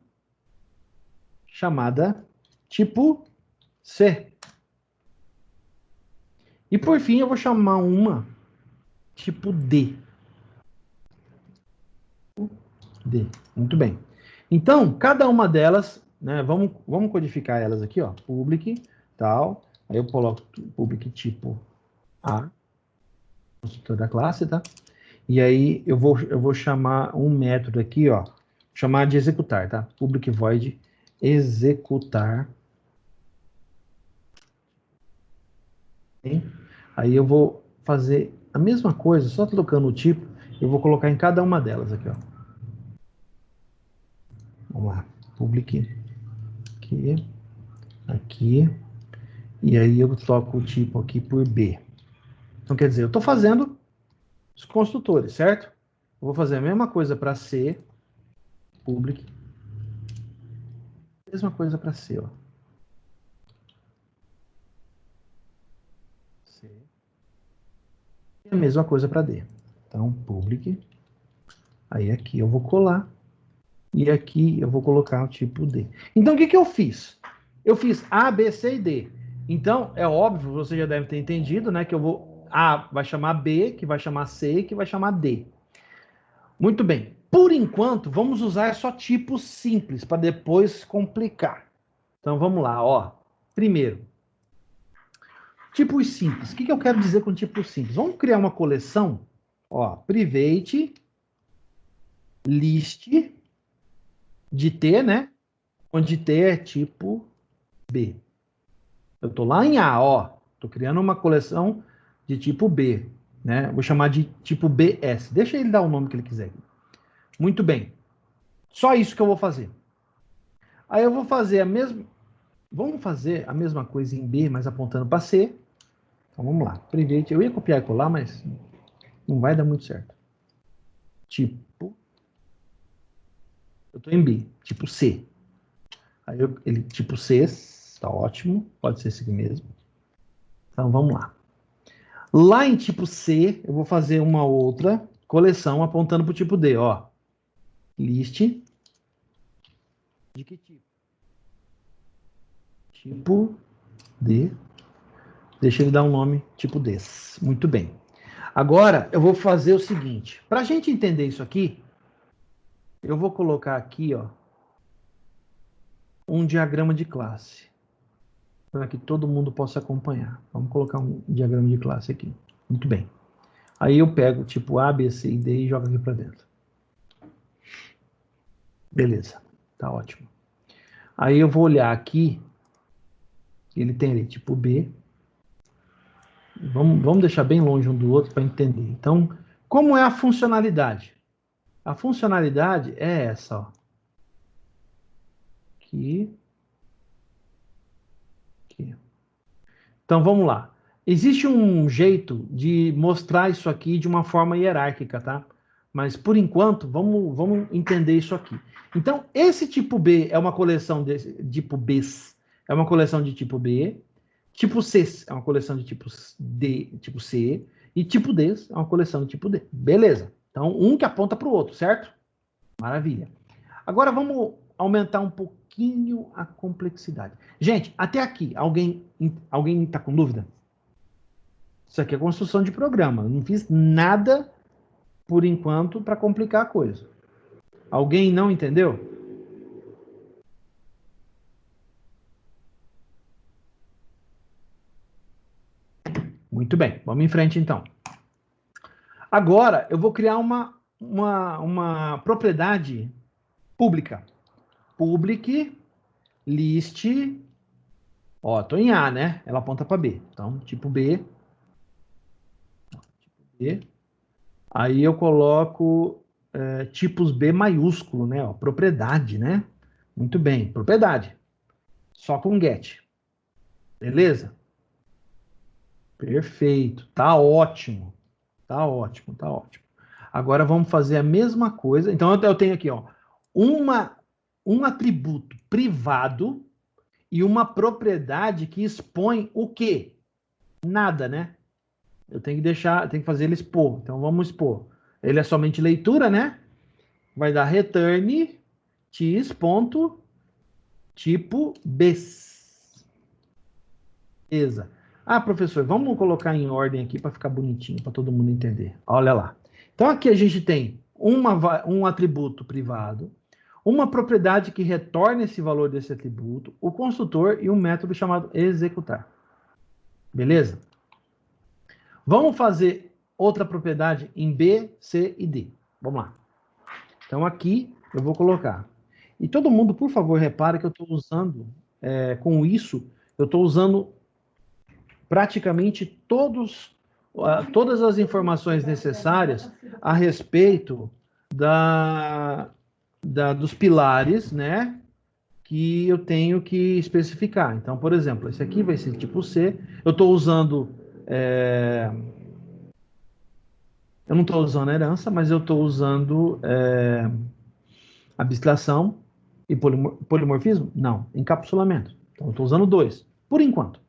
chamada tipo C. E por fim eu vou chamar uma tipo D. D. Muito bem. Então, cada uma delas, né, vamos codificar elas aqui, ó. Public, tal. Aí eu coloco public tipo A, construtor da classe, tá? E aí eu vou chamar um método aqui, ó. Chamar de executar, tá? Public void executar. Aí eu vou fazer a mesma coisa, só trocando o tipo, eu vou colocar em cada uma delas aqui, ó. Vamos lá. Public aqui, aqui, e aí eu troco o tipo aqui por B. Então, quer dizer, eu estou fazendo os construtores, certo? Eu vou fazer a mesma coisa para C, public, mesma coisa para C, ó. C. E a mesma coisa para D. Então, public, aí aqui eu vou colar, e aqui eu vou colocar o tipo D. Então, o que eu fiz? Eu fiz A, B, C e D. Então, é óbvio, você já deve ter entendido, né, que eu vou... A vai chamar B, que vai chamar C, que vai chamar D. Muito bem. Por enquanto, vamos usar só tipos simples, para depois complicar. Então, vamos lá, ó. Primeiro, tipos simples. O que eu quero dizer com tipos simples? Vamos criar uma coleção, ó, private list de T, né? Onde T é tipo B. Eu estou lá em A, ó. Estou criando uma coleção de tipo B, né? Vou chamar de tipo BS. Deixa ele dar o nome que ele quiser. Muito bem. Só isso que eu vou fazer. Aí eu vou fazer a mesma... Vamos fazer a mesma coisa em B, mas apontando para C. Então vamos lá. Private. Eu ia copiar e colar, mas Não vai dar muito certo. Tipo, eu estou em B, tipo C. Aí ele, tipo C, está ótimo, pode ser esse aqui mesmo. Então vamos lá. Lá em tipo C, eu vou fazer uma outra coleção apontando para o tipo D, ó. List de que tipo? Tipo D. Deixa ele dar um nome tipo desse. Muito bem. Agora eu vou fazer o seguinte. Para a gente entender isso aqui, eu vou colocar aqui, ó, um diagrama de classe, para que todo mundo possa acompanhar. Vamos colocar um diagrama de classe aqui. Muito bem. Aí eu pego tipo A, B, C e D e jogo aqui para dentro. Beleza. Tá ótimo. Aí eu vou olhar aqui, ele tem ali tipo B. Vamos deixar bem longe um do outro para entender. Então, como é a funcionalidade? A funcionalidade é essa, ó. Aqui. Aqui. Então, vamos lá. Existe um jeito de mostrar isso aqui de uma forma hierárquica, tá? Mas, por enquanto, vamos entender isso aqui. Então, esse tipo B é uma coleção de tipo B, é uma coleção de tipo B. Tipo C é uma coleção de tipo D, tipo C. E tipo D é uma coleção de tipo D. Beleza. Então, um que aponta para o outro, certo? Maravilha. Agora vamos aumentar um pouquinho a complexidade. Gente, até aqui, alguém está com dúvida? Isso aqui é construção de programa. Eu não fiz nada, por enquanto, para complicar a coisa. Alguém não entendeu? Muito bem, vamos em frente então. Agora, eu vou criar uma propriedade pública. Public list. Ó, tô em A, né? Ela aponta para B. Então, tipo B. B. Aí eu coloco tipos B maiúsculo, né? Ó, propriedade, né? Muito bem, propriedade. Só com get. Beleza? Perfeito. Tá ótimo. Tá ótimo, tá ótimo. Agora vamos fazer a mesma coisa. Então eu tenho aqui, ó, um atributo privado e uma propriedade que expõe o quê? Nada, né? Eu tenho que deixar, tenho que fazer ele expor. Então vamos expor. Ele é somente leitura, né? Vai dar return tipo bes. Beleza. Ah, professor, vamos colocar em ordem aqui para ficar bonitinho, para todo mundo entender. Olha lá. Então aqui a gente tem um atributo privado, uma propriedade que retorna esse valor desse atributo, o construtor e um método chamado executar. Beleza? Vamos fazer outra propriedade em B, C e D. Vamos lá. Então aqui eu vou colocar. E todo mundo, por favor, repare que eu estou usando, com isso, eu estou usando praticamente todas as informações necessárias a respeito dos pilares, né, que eu tenho que especificar. Então, por exemplo, esse aqui vai ser tipo C. Eu estou usando... eu não estou usando herança, mas eu estou usando abstração e polimorfismo? Não, encapsulamento. Então, eu estou usando dois, por enquanto.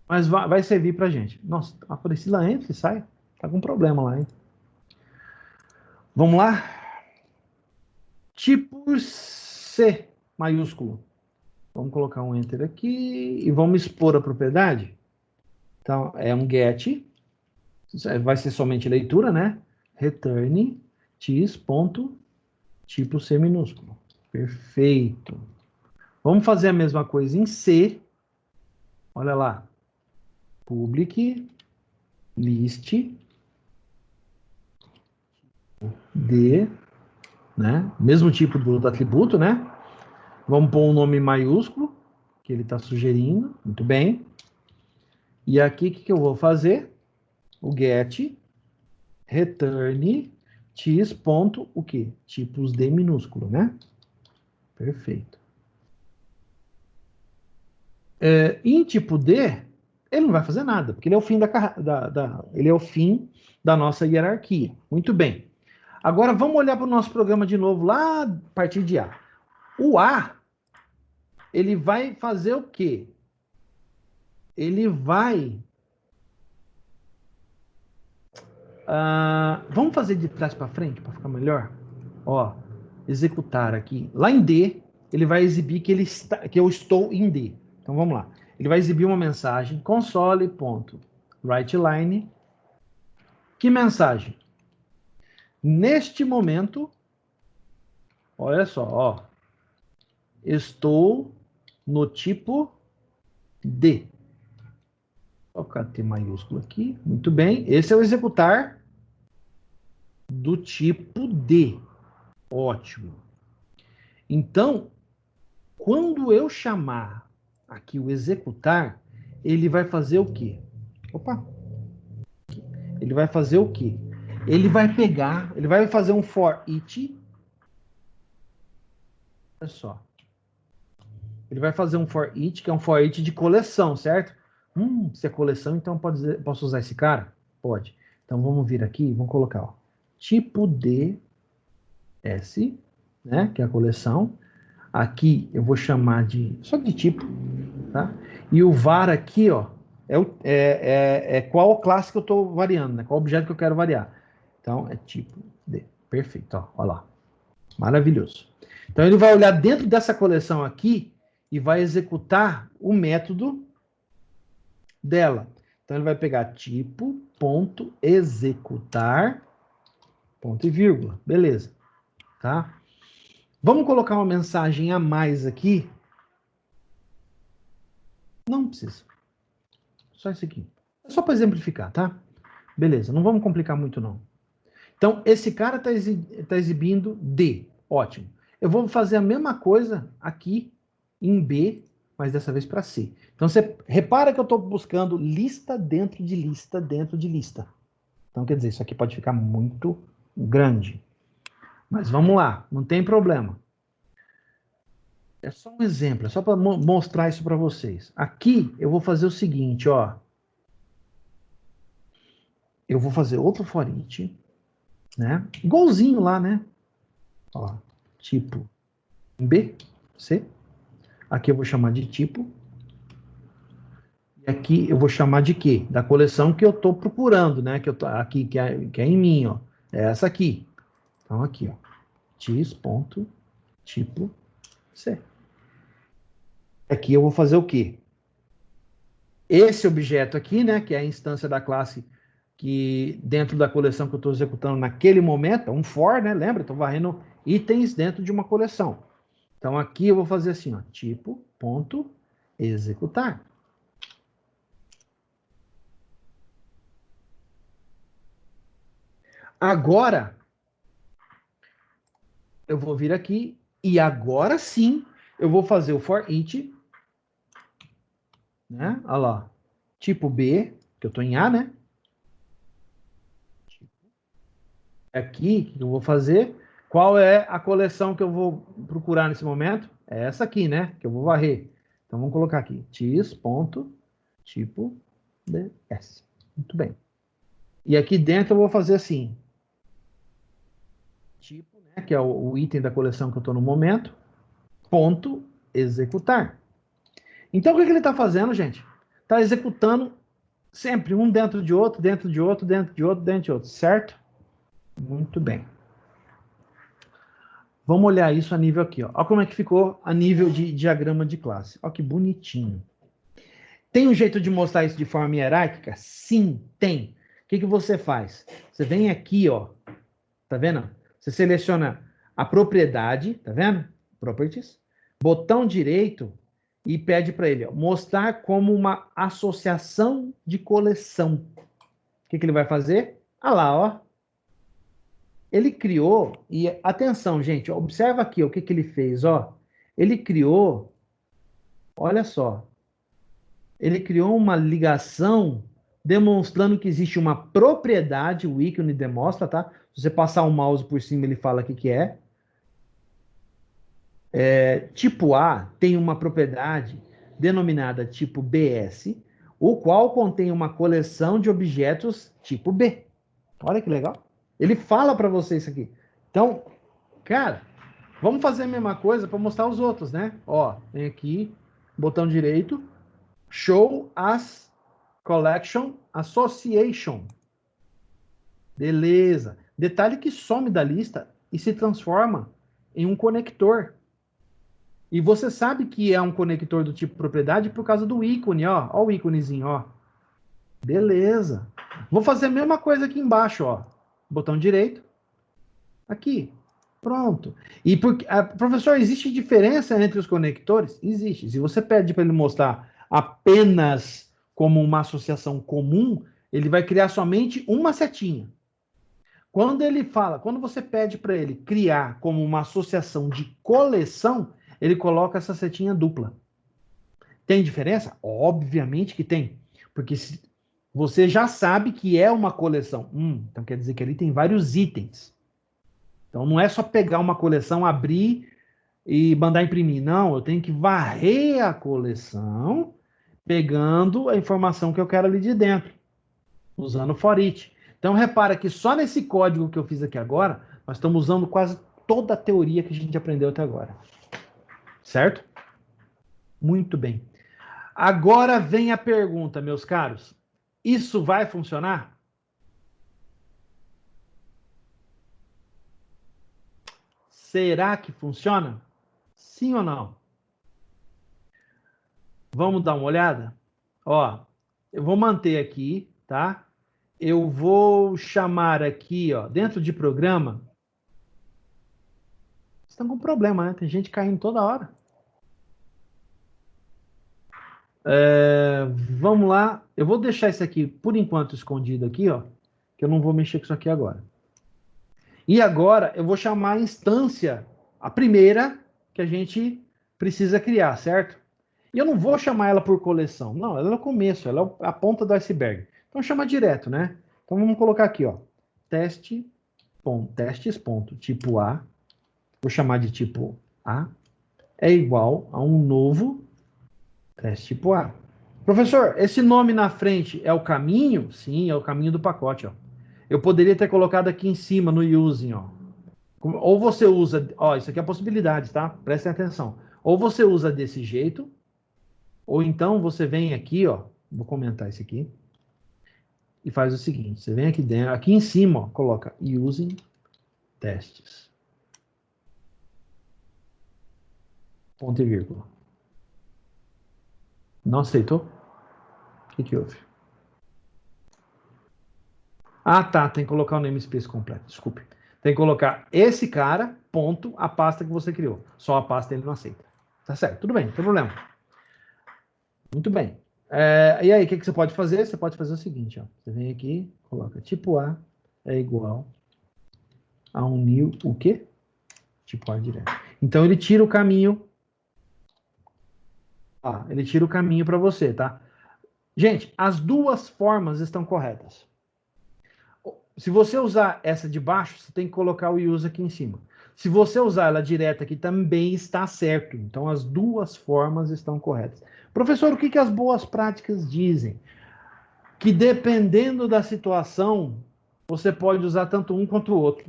Mas vai servir pra gente. Nossa, a Priscila entra e sai. Tá com problema lá, hein? Vamos lá? Tipo C maiúsculo. Vamos colocar um enter aqui e vamos expor a propriedade. Então, é um get. Vai ser somente leitura, né? Return tipo C minúsculo. Perfeito. Vamos fazer a mesma coisa em C. Olha lá. Public list de, né? Mesmo tipo do atributo, né? Vamos pôr um nome maiúsculo, que ele está sugerindo. Muito bem. E aqui, o que eu vou fazer? O get return x ponto, o quê? Tipos de minúsculo, né? Perfeito. Em tipo D, Ele não vai fazer nada, porque ele é o fim ele é o fim da nossa hierarquia. Muito bem. Agora vamos olhar para o nosso programa de novo, lá a partir de A. O A, ele vai fazer o quê? Ele vai... vamos fazer de trás para frente, para ficar melhor? Ó, executar aqui. Lá em D, ele vai exibir que eu estou em D. Então vamos lá. Ele vai exibir uma mensagem, console.writeLine. Que mensagem? Neste momento, olha só, ó, estou no tipo D. Vou colocar T maiúsculo aqui. Muito bem. Esse é o executar do tipo D. Ótimo. Então, quando eu chamar aqui o executar, ele vai fazer o quê? Opa! Ele vai fazer o quê? Ele vai pegar, ele vai fazer um for each. Olha só. Ele vai fazer um for each, que é um for each de coleção, certo? Se é coleção, então posso usar esse cara? Pode. Então vamos vir aqui, vamos colocar, ó, tipo DS, né, que é a coleção. Aqui eu vou chamar só de tipo, tá? E o var aqui, ó, é qual classe que eu estou variando, né? Qual objeto que eu quero variar. Então é tipo D. Perfeito, ó, olha lá. Maravilhoso. Então ele vai olhar dentro dessa coleção aqui e vai executar o método dela. Então ele vai pegar tipo, ponto, executar, ponto e vírgula. Beleza. Tá? Vamos colocar uma mensagem a mais aqui? Não precisa. Só isso aqui. É só para exemplificar, tá? Beleza, não vamos complicar muito não. Então, esse cara está exibindo D. Ótimo. Eu vou fazer a mesma coisa aqui em B, mas dessa vez para C. Então, você repara que eu estou buscando lista dentro de lista dentro de lista. Então, quer dizer, isso aqui pode ficar muito grande. Mas vamos lá, não tem problema. É só um exemplo, é só para mostrar isso para vocês. Aqui, eu vou fazer o seguinte, ó. Eu vou fazer outro for each, né? Igualzinho lá, né? Ó, tipo B, C. Aqui eu vou chamar de tipo. E aqui eu vou chamar de quê? Da coleção que eu estou procurando, né? Que eu tô aqui, que é em mim, ó. É essa aqui. Então aqui, ó. X.tipo C. Aqui eu vou fazer o quê? Esse objeto aqui, né? Que é a instância da classe que dentro da coleção que eu estou executando naquele momento, um for, né? Lembra? Estou varrendo itens dentro de uma coleção. Então aqui eu vou fazer assim, ó. Tipo, ponto, executar. Agora, eu vou vir aqui e agora sim eu vou fazer o for each, né? Olha lá, tipo B, que eu estou em A, né? Aqui, que eu vou fazer, qual é a coleção que eu vou procurar nesse momento? É essa aqui, né? Que eu vou varrer. Então vamos colocar aqui, x.tipo ds. Muito bem. E aqui dentro eu vou fazer assim, tipo, né? Que é o item da coleção que eu estou no momento, ponto, executar. Então, o que ele está fazendo, gente? Está executando sempre um dentro de outro, dentro de outro, dentro de outro, dentro de outro, certo? Muito bem. Vamos olhar isso a nível aqui, ó. Olha como é que ficou a nível de diagrama de classe. Olha que bonitinho. Tem um jeito de mostrar isso de forma hierárquica? Sim, tem. O que você faz? Você vem aqui, ó. Tá vendo? Você seleciona a propriedade, tá vendo? Properties. Botão direito e pede para ele, ó, mostrar como uma associação de coleção. O que ele vai fazer? Ah lá, ó. Ele criou, e atenção, gente, observa aqui ó, o que ele fez, ó. Ele criou, olha só, ele criou uma ligação demonstrando que existe uma propriedade, o ícone demonstra, tá? Se você passar o mouse por cima, ele fala o que é. Tipo A tem uma propriedade denominada tipo BS. o qual contém uma coleção de objetos tipo B. Olha que legal. Ele fala para você isso aqui. Então, cara, vamos fazer a mesma coisa para mostrar os outros, né? Ó, vem aqui, botão direito, Show as Collection Association. Beleza. Detalhe que some da lista e se transforma em um conector. E você sabe que é um conector do tipo propriedade por causa do ícone, ó. Ó o íconezinho, ó. Beleza. Vou fazer a mesma coisa aqui embaixo, ó. Botão direito. Aqui. Pronto. E professor, existe diferença entre os conectores? Existe. Se você pede para ele mostrar apenas como uma associação comum, ele vai criar somente uma setinha. Quando você pede para ele criar como uma associação de coleção, ele coloca essa setinha dupla. Tem diferença? Obviamente que tem. Porque você já sabe que é uma coleção. Então quer dizer que ali tem vários itens. Então não é só pegar uma coleção, abrir e mandar imprimir. Não, eu tenho que varrer a coleção, pegando a informação que eu quero ali de dentro, usando o for each. Então repara que só nesse código que eu fiz aqui agora, nós estamos usando quase toda a teoria que a gente aprendeu até agora. Certo? Muito bem. Agora vem a pergunta, meus caros. Isso vai funcionar? Será que funciona? Sim ou não? Vamos dar uma olhada? Ó, eu vou manter aqui, tá? Eu vou chamar aqui, ó, dentro de programa. Vocês estão com problema, né? Tem gente caindo toda hora. Vamos lá. Eu vou deixar isso aqui, por enquanto, escondido aqui, ó. Que eu não vou mexer com isso aqui agora. E agora eu vou chamar a instância, a primeira que a gente precisa criar, certo? E eu não vou chamar ela por coleção. Não, ela é o começo, ela é a ponta do iceberg. Então chama direto, né? Então vamos colocar aqui, ó. Testes, tipo A. Vou chamar de tipo A. É igual a um novo teste tipo A. Professor, esse nome na frente é o caminho? Sim, é o caminho do pacote, ó. Eu poderia ter colocado aqui em cima no using, ó. Ou você usa, ó, isso aqui é a possibilidade, tá? Prestem atenção. Ou você usa desse jeito, ou então você vem aqui, ó, vou comentar isso aqui, e faz o seguinte, você vem aqui dentro, aqui em cima, ó, coloca using testes. Ponto e vírgula. Não aceitou? O que houve? Ah, tá, tem que colocar o namespace completo, desculpe. Tem que colocar esse cara, ponto, a pasta que você criou. Só a pasta ele não aceita. Tá certo, tudo bem, não tem problema. Muito bem. E aí, o que você pode fazer? Você pode fazer o seguinte, ó. Você vem aqui, coloca tipo A é igual a um new, o quê? Tipo A direto. Então, ele tira o caminho. Ele tira o caminho para você, tá? Gente, as duas formas estão corretas. Se você usar essa de baixo, você tem que colocar o use aqui em cima. Se você usar ela direta aqui, também está certo. Então, as duas formas estão corretas. Professor, o que as boas práticas dizem? Que dependendo da situação, você pode usar tanto um quanto o outro.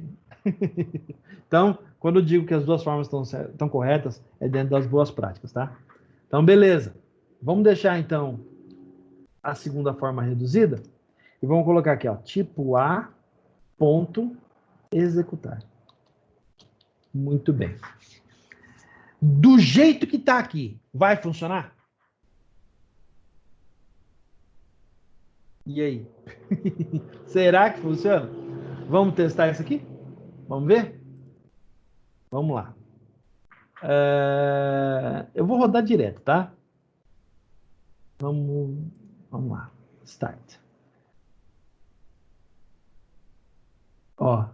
Então, quando eu digo que as duas formas estão corretas, é dentro das boas práticas, tá? Então, beleza. Vamos deixar, então, a segunda forma reduzida. E vamos colocar aqui, ó, tipo A, ponto, executar. Muito bem. Do jeito que está aqui, vai funcionar? E aí? Será que funciona? Vamos testar isso aqui? Vamos ver? Vamos lá. Eu vou rodar direto, tá? Vamos lá. Start. Ó.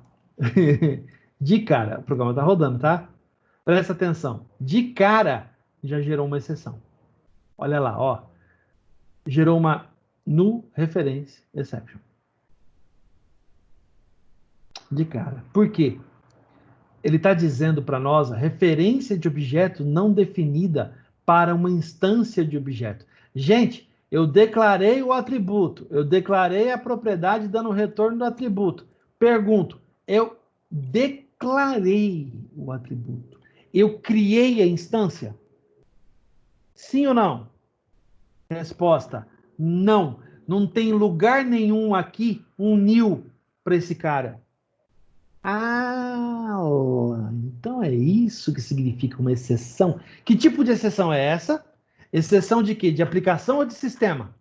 De cara, o programa tá rodando, tá? Presta atenção. De cara, já gerou uma exceção. Olha lá, ó. Gerou uma null reference exception. De cara. Por quê? Ele está dizendo para nós a referência de objeto não definida para uma instância de objeto. Gente, Eu declarei o atributo. Eu declarei a propriedade dando retorno do atributo. Pergunto, eu declarei o atributo. Eu criei a instância? Sim ou não? Resposta, não. Não tem lugar nenhum aqui um new para esse cara. Ah, então é isso que significa uma exceção. Que tipo de exceção é essa? Exceção de quê? De aplicação ou de sistema?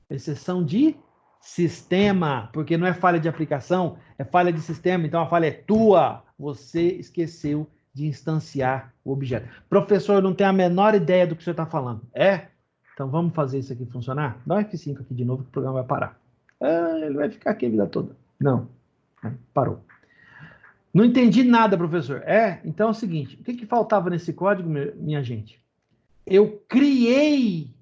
Exceção de sistema, porque não é falha de aplicação, é falha de sistema, então a falha é tua. Você esqueceu de instanciar o objeto. Professor, não tem a menor ideia do que você está falando. É? Então vamos fazer isso aqui funcionar? Dá um F5 aqui de novo que o programa vai parar. Ah, ele vai ficar aqui a vida toda. Não. Parou. Não entendi nada, professor. É? Então é o seguinte, o que faltava nesse código, minha gente? Eu criei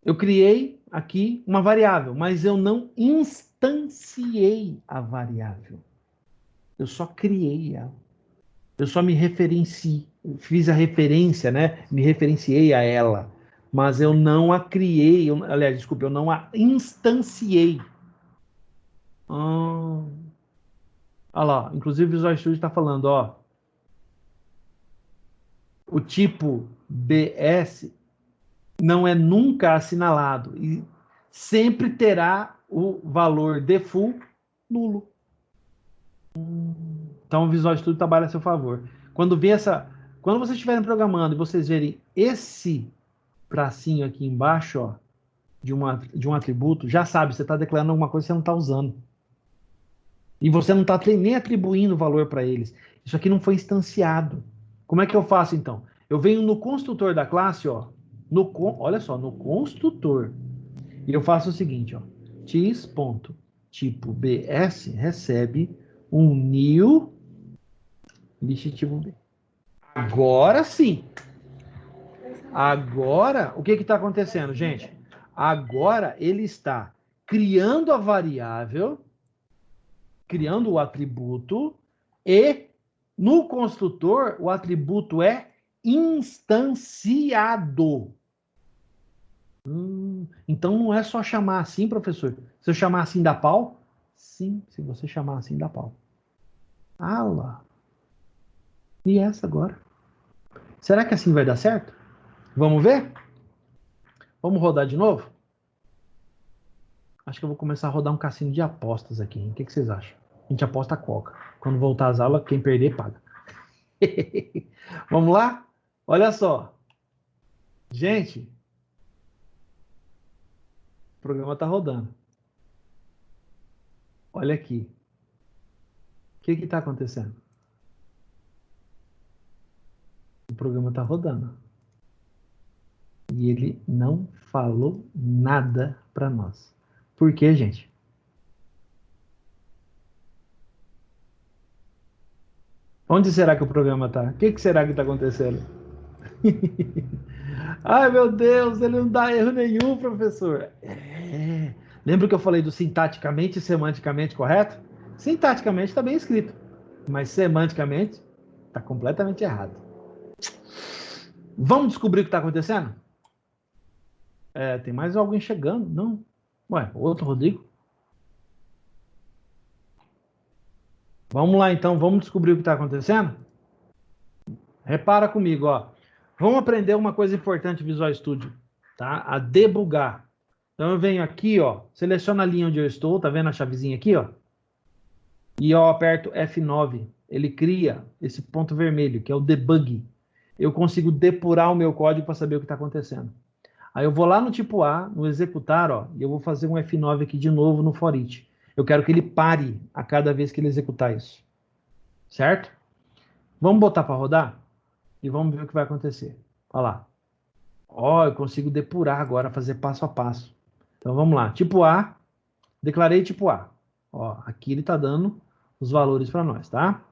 eu criei aqui uma variável, mas eu não instanciei a variável. Eu só criei ela. Eu só me referenciei, fiz a referência, né? Me referenciei a ela. Mas eu não a criei, aliás, desculpe, eu não a instanciei. Olha lá, inclusive o Visual Studio está falando, ó. O tipo BS não é nunca assinalado e sempre terá o valor default nulo. Então o Visual Studio trabalha a seu favor. Quando vocês estiverem programando e vocês verem esse tracinho aqui embaixo, ó, de um atributo, já sabe, você está declarando alguma coisa que você não está usando. E você não está nem atribuindo valor para eles. Isso aqui não foi instanciado. Como é que eu faço então? Eu venho no construtor da classe, ó, olha só, no construtor. E eu faço o seguinte, ó, x.tipo.bs recebe um new list tipo B. Agora sim. Agora, o que está acontecendo, gente? Agora ele está criando a variável, criando o atributo, e no construtor o atributo é instanciado. Então não é só chamar assim, professor. Se eu chamar assim, dá pau? Sim, se você chamar assim, dá pau. Ah lá. E essa agora? Será que assim vai dar certo? Vamos ver? Vamos rodar de novo? Acho que eu vou começar a rodar um cassino de apostas aqui. Hein? O que vocês acham? A gente aposta a coca. Quando voltar às aulas, quem perder, paga. Vamos lá? Olha só. Gente, o programa está rodando. Olha aqui. O que está acontecendo? O programa está rodando. E ele não falou nada para nós. Por quê, gente? Onde será que o programa está? O que será que está acontecendo? Ai, meu Deus, ele não dá erro nenhum, professor. É. Lembra que eu falei do sintaticamente e semanticamente correto? Sintaticamente está bem escrito, mas semanticamente está completamente errado. Vamos descobrir o que está acontecendo? É, tem mais alguém chegando? Não. Ué, outro Rodrigo? Vamos lá então, vamos descobrir o que está acontecendo? Repara comigo, ó. Vamos aprender uma coisa importante Visual Studio, tá? A debugar. Então eu venho aqui, ó, seleciono a linha onde eu estou, tá vendo a chavezinha aqui, ó? E eu aperto F9. Ele cria esse ponto vermelho, que é o debug. Eu consigo depurar o meu código para saber o que está acontecendo. Aí eu vou lá no tipo A, no executar, ó, e eu vou fazer um F9 aqui de novo no for each. Eu quero que ele pare a cada vez que ele executar isso. Certo? Vamos botar para rodar? E vamos ver o que vai acontecer. Olha lá. Ó, eu consigo depurar agora, fazer passo a passo. Então vamos lá. Tipo A, declarei tipo A. Ó, aqui ele está dando os valores para nós, tá?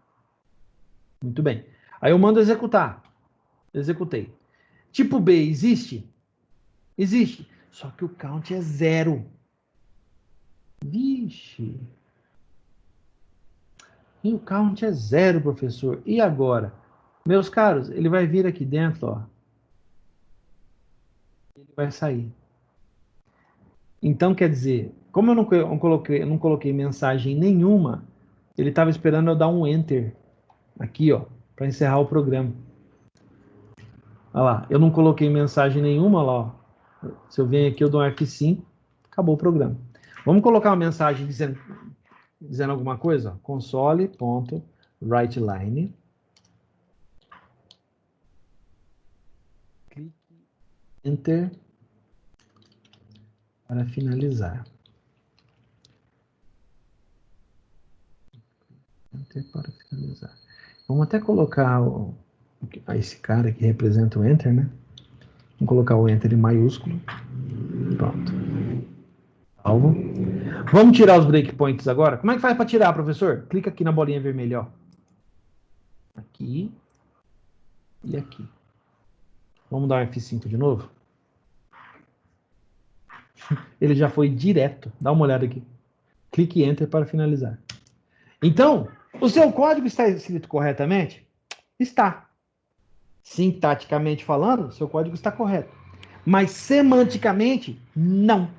Muito bem. Aí eu mando executar. Executei. Tipo B existe? Existe. Só que o count é 0. Vixe. E o count é 0, professor. E agora? Meus caros, ele vai vir aqui dentro, ó. Ele vai sair. Então, quer dizer, como eu não coloquei mensagem nenhuma, ele estava esperando eu dar um enter aqui, ó, para encerrar o programa. Olha lá, eu não coloquei mensagem nenhuma lá, ó. Se eu venho aqui, eu dou um F5, acabou o programa. Vamos colocar uma mensagem dizendo alguma coisa? Console.writeLine. Clique Enter para finalizar. Enter para finalizar. Vamos até colocar esse cara que representa o Enter, né? Vamos colocar o Enter em maiúsculo. Pronto. Salvo. Vamos tirar os breakpoints agora? Como é que faz para tirar, professor? Clica aqui na bolinha vermelha, ó. Aqui e aqui. Vamos dar um F5 de novo? Ele já foi direto. Dá uma olhada aqui. Clique Enter para finalizar. Então, o seu código está escrito corretamente? Está. Sintaticamente falando, seu código está correto. Mas semanticamente, não.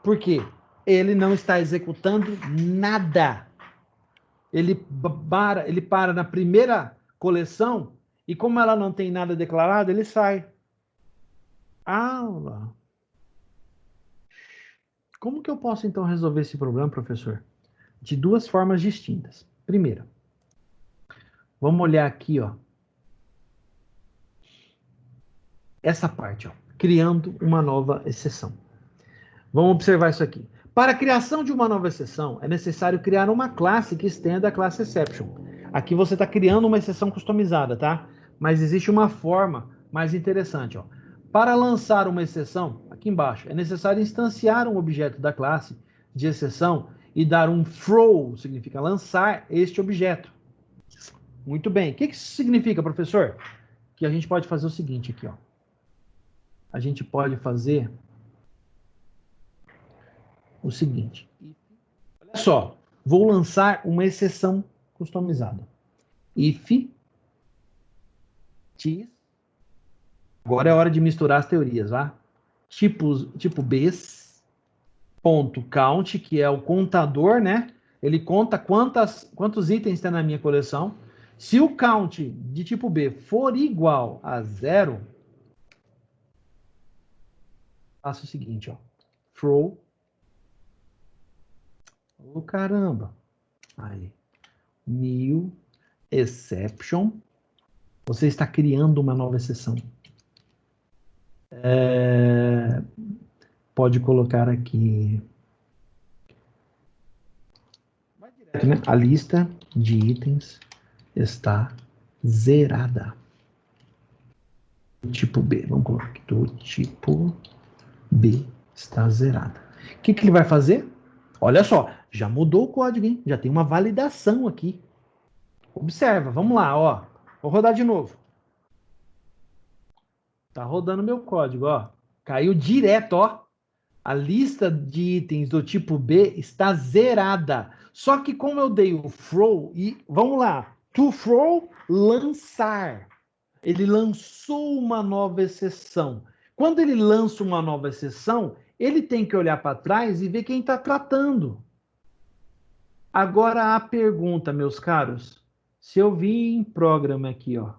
Por quê? Ele não está executando nada. Ele para na primeira coleção e como ela não tem nada declarado, ele sai. Aula. Como que eu posso então resolver esse problema, professor? De duas formas distintas. Primeiro, vamos olhar aqui, ó. Essa parte, ó. Criando uma nova exceção. Vamos observar isso aqui. Para a criação de uma nova exceção, é necessário criar uma classe que estenda a classe exception. Aqui você está criando uma exceção customizada, tá? Mas existe uma forma mais interessante, ó. Para lançar uma exceção, aqui embaixo, é necessário instanciar um objeto da classe de exceção e dar um throw, significa lançar este objeto. Muito bem. O que isso significa, professor? Que a gente pode fazer o seguinte aqui, ó. A gente pode fazer o seguinte. Olha só, vou lançar uma exceção customizada. If this. Agora é hora de misturar as teorias, tá? Tipo Bs, ponto count, que é o contador, né? Ele conta quantos itens tem na minha coleção. Se o count de tipo B for igual a 0, faço o seguinte, ó. Throw. Oh, caramba. Aí. New exception. Você está criando uma nova exceção. Pode colocar aqui, né? A lista de itens está zerada. Do tipo B, vamos colocar aqui, do tipo B está zerada. O que ele vai fazer? Olha só, já mudou o código, hein? Já tem uma validação aqui. Observa, vamos lá, ó. Vou rodar de novo. Tá rodando meu código, ó. Caiu direto, ó. A lista de itens do tipo B está zerada. Só que como eu dei o throw, e vamos lá, to throw, lançar. Ele lançou uma nova exceção. Quando ele lança uma nova exceção, ele tem que olhar para trás e ver quem está tratando. Agora a pergunta, meus caros, se eu vi em programa aqui, ó,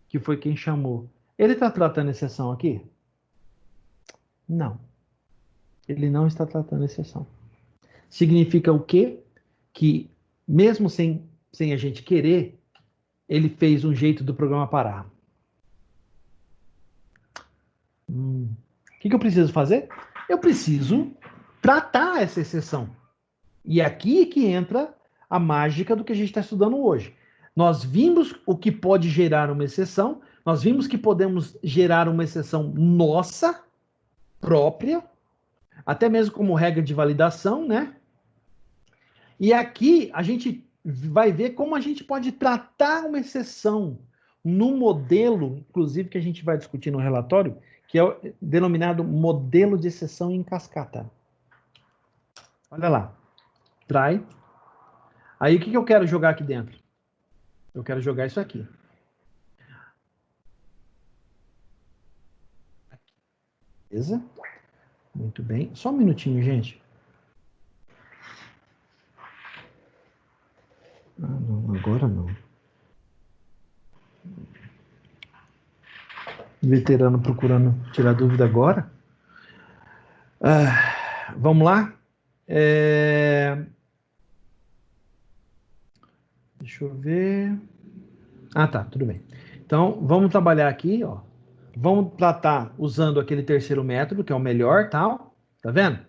que foi quem chamou, ele está tratando exceção aqui? Não. Ele não está tratando exceção. Significa o quê? Que mesmo sem a gente querer, ele fez um jeito do programa parar. O que eu preciso fazer? Eu preciso tratar essa exceção. E aqui que entra a mágica do que a gente está estudando hoje. Nós vimos o que pode gerar uma exceção, nós vimos que podemos gerar uma exceção nossa, própria, até mesmo como regra de validação, né? E aqui a gente vai ver como a gente pode tratar uma exceção no modelo, inclusive que a gente vai discutir no relatório, que é o denominado modelo de exceção em cascata. Olha lá. Try. Aí o que eu quero jogar aqui dentro? Eu quero jogar isso aqui. Beleza? Muito bem. Só um minutinho, gente. Ah, não, agora não. Veterano procurando tirar dúvida agora. Vamos lá? Deixa eu ver. Ah, tá, tudo bem. Então, vamos trabalhar aqui, ó. Vamos tratar usando aquele terceiro método, que é o melhor, tal. Tá vendo?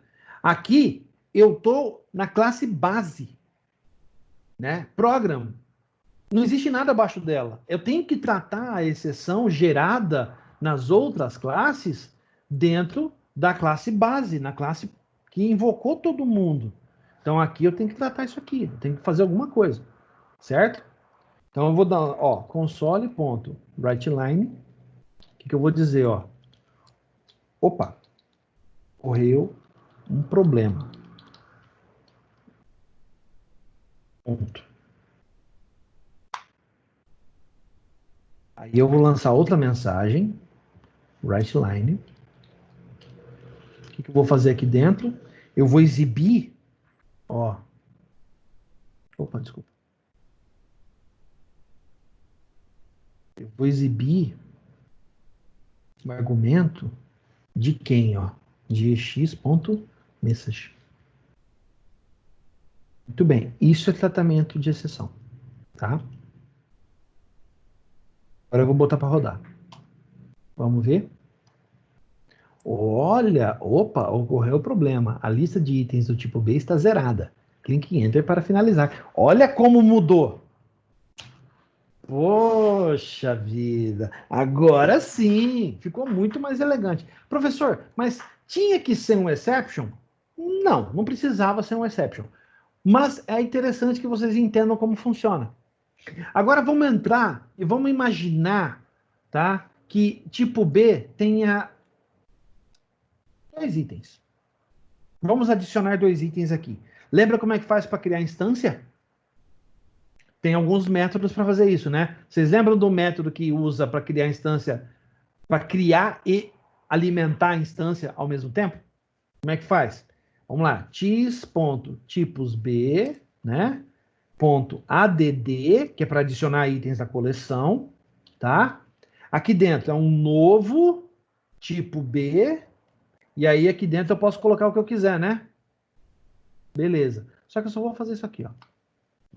Aqui, eu tô na classe base, né? Program. Não existe nada abaixo dela. Eu tenho que tratar a exceção gerada nas outras classes dentro da classe base, na classe que invocou todo mundo. Então, aqui eu tenho que tratar isso aqui. Eu tenho que fazer alguma coisa, certo? Então eu vou dar, ó, console.writeLine. O que eu vou dizer, ó? Opa, ocorreu um problema. Ponto. Aí eu vou lançar outra mensagem, writeLine. O que eu vou fazer aqui dentro? Eu vou exibir, ó. Opa, desculpa. Eu vou exibir um argumento de quem, ó? De x.message. Muito bem, isso é tratamento de exceção, tá? Agora eu vou botar para rodar. Vamos ver? Olha, opa, ocorreu o problema. A lista de itens do tipo B está zerada. Clique em Enter para finalizar. Olha como mudou. Poxa vida, agora sim, ficou muito mais elegante. Professor, mas tinha que ser um exception? Não, não precisava ser um exception. Mas é interessante que vocês entendam como funciona. Agora vamos entrar e vamos imaginar, tá, que tipo B tenha 2 itens. Vamos adicionar 2 itens aqui. Lembra como é que faz para criar instância? Tem alguns métodos para fazer isso, né? Vocês lembram do método que usa para criar instância, para criar e alimentar a instância ao mesmo tempo? Como é que faz? Vamos lá, x.tipos_b, né? .add, que é para adicionar itens da coleção, tá? Aqui dentro é um novo tipo B, e aí aqui dentro eu posso colocar o que eu quiser, né? Beleza. Só que eu só vou fazer isso aqui, ó.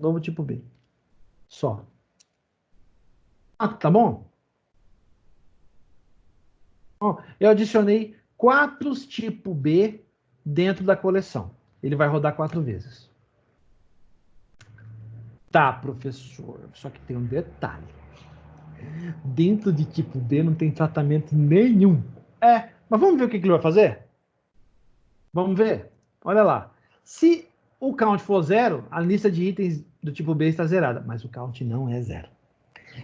Novo tipo B. Só. Ah, tá bom? Ó, eu adicionei 4 tipo B dentro da coleção. Ele vai rodar 4 vezes. Tá, professor. Só que tem um detalhe. Dentro de tipo B não tem tratamento nenhum. Mas vamos ver o que ele vai fazer? Vamos ver? Olha lá. Se o count for 0, a lista de itens do tipo B está zerada. Mas o count não é 0.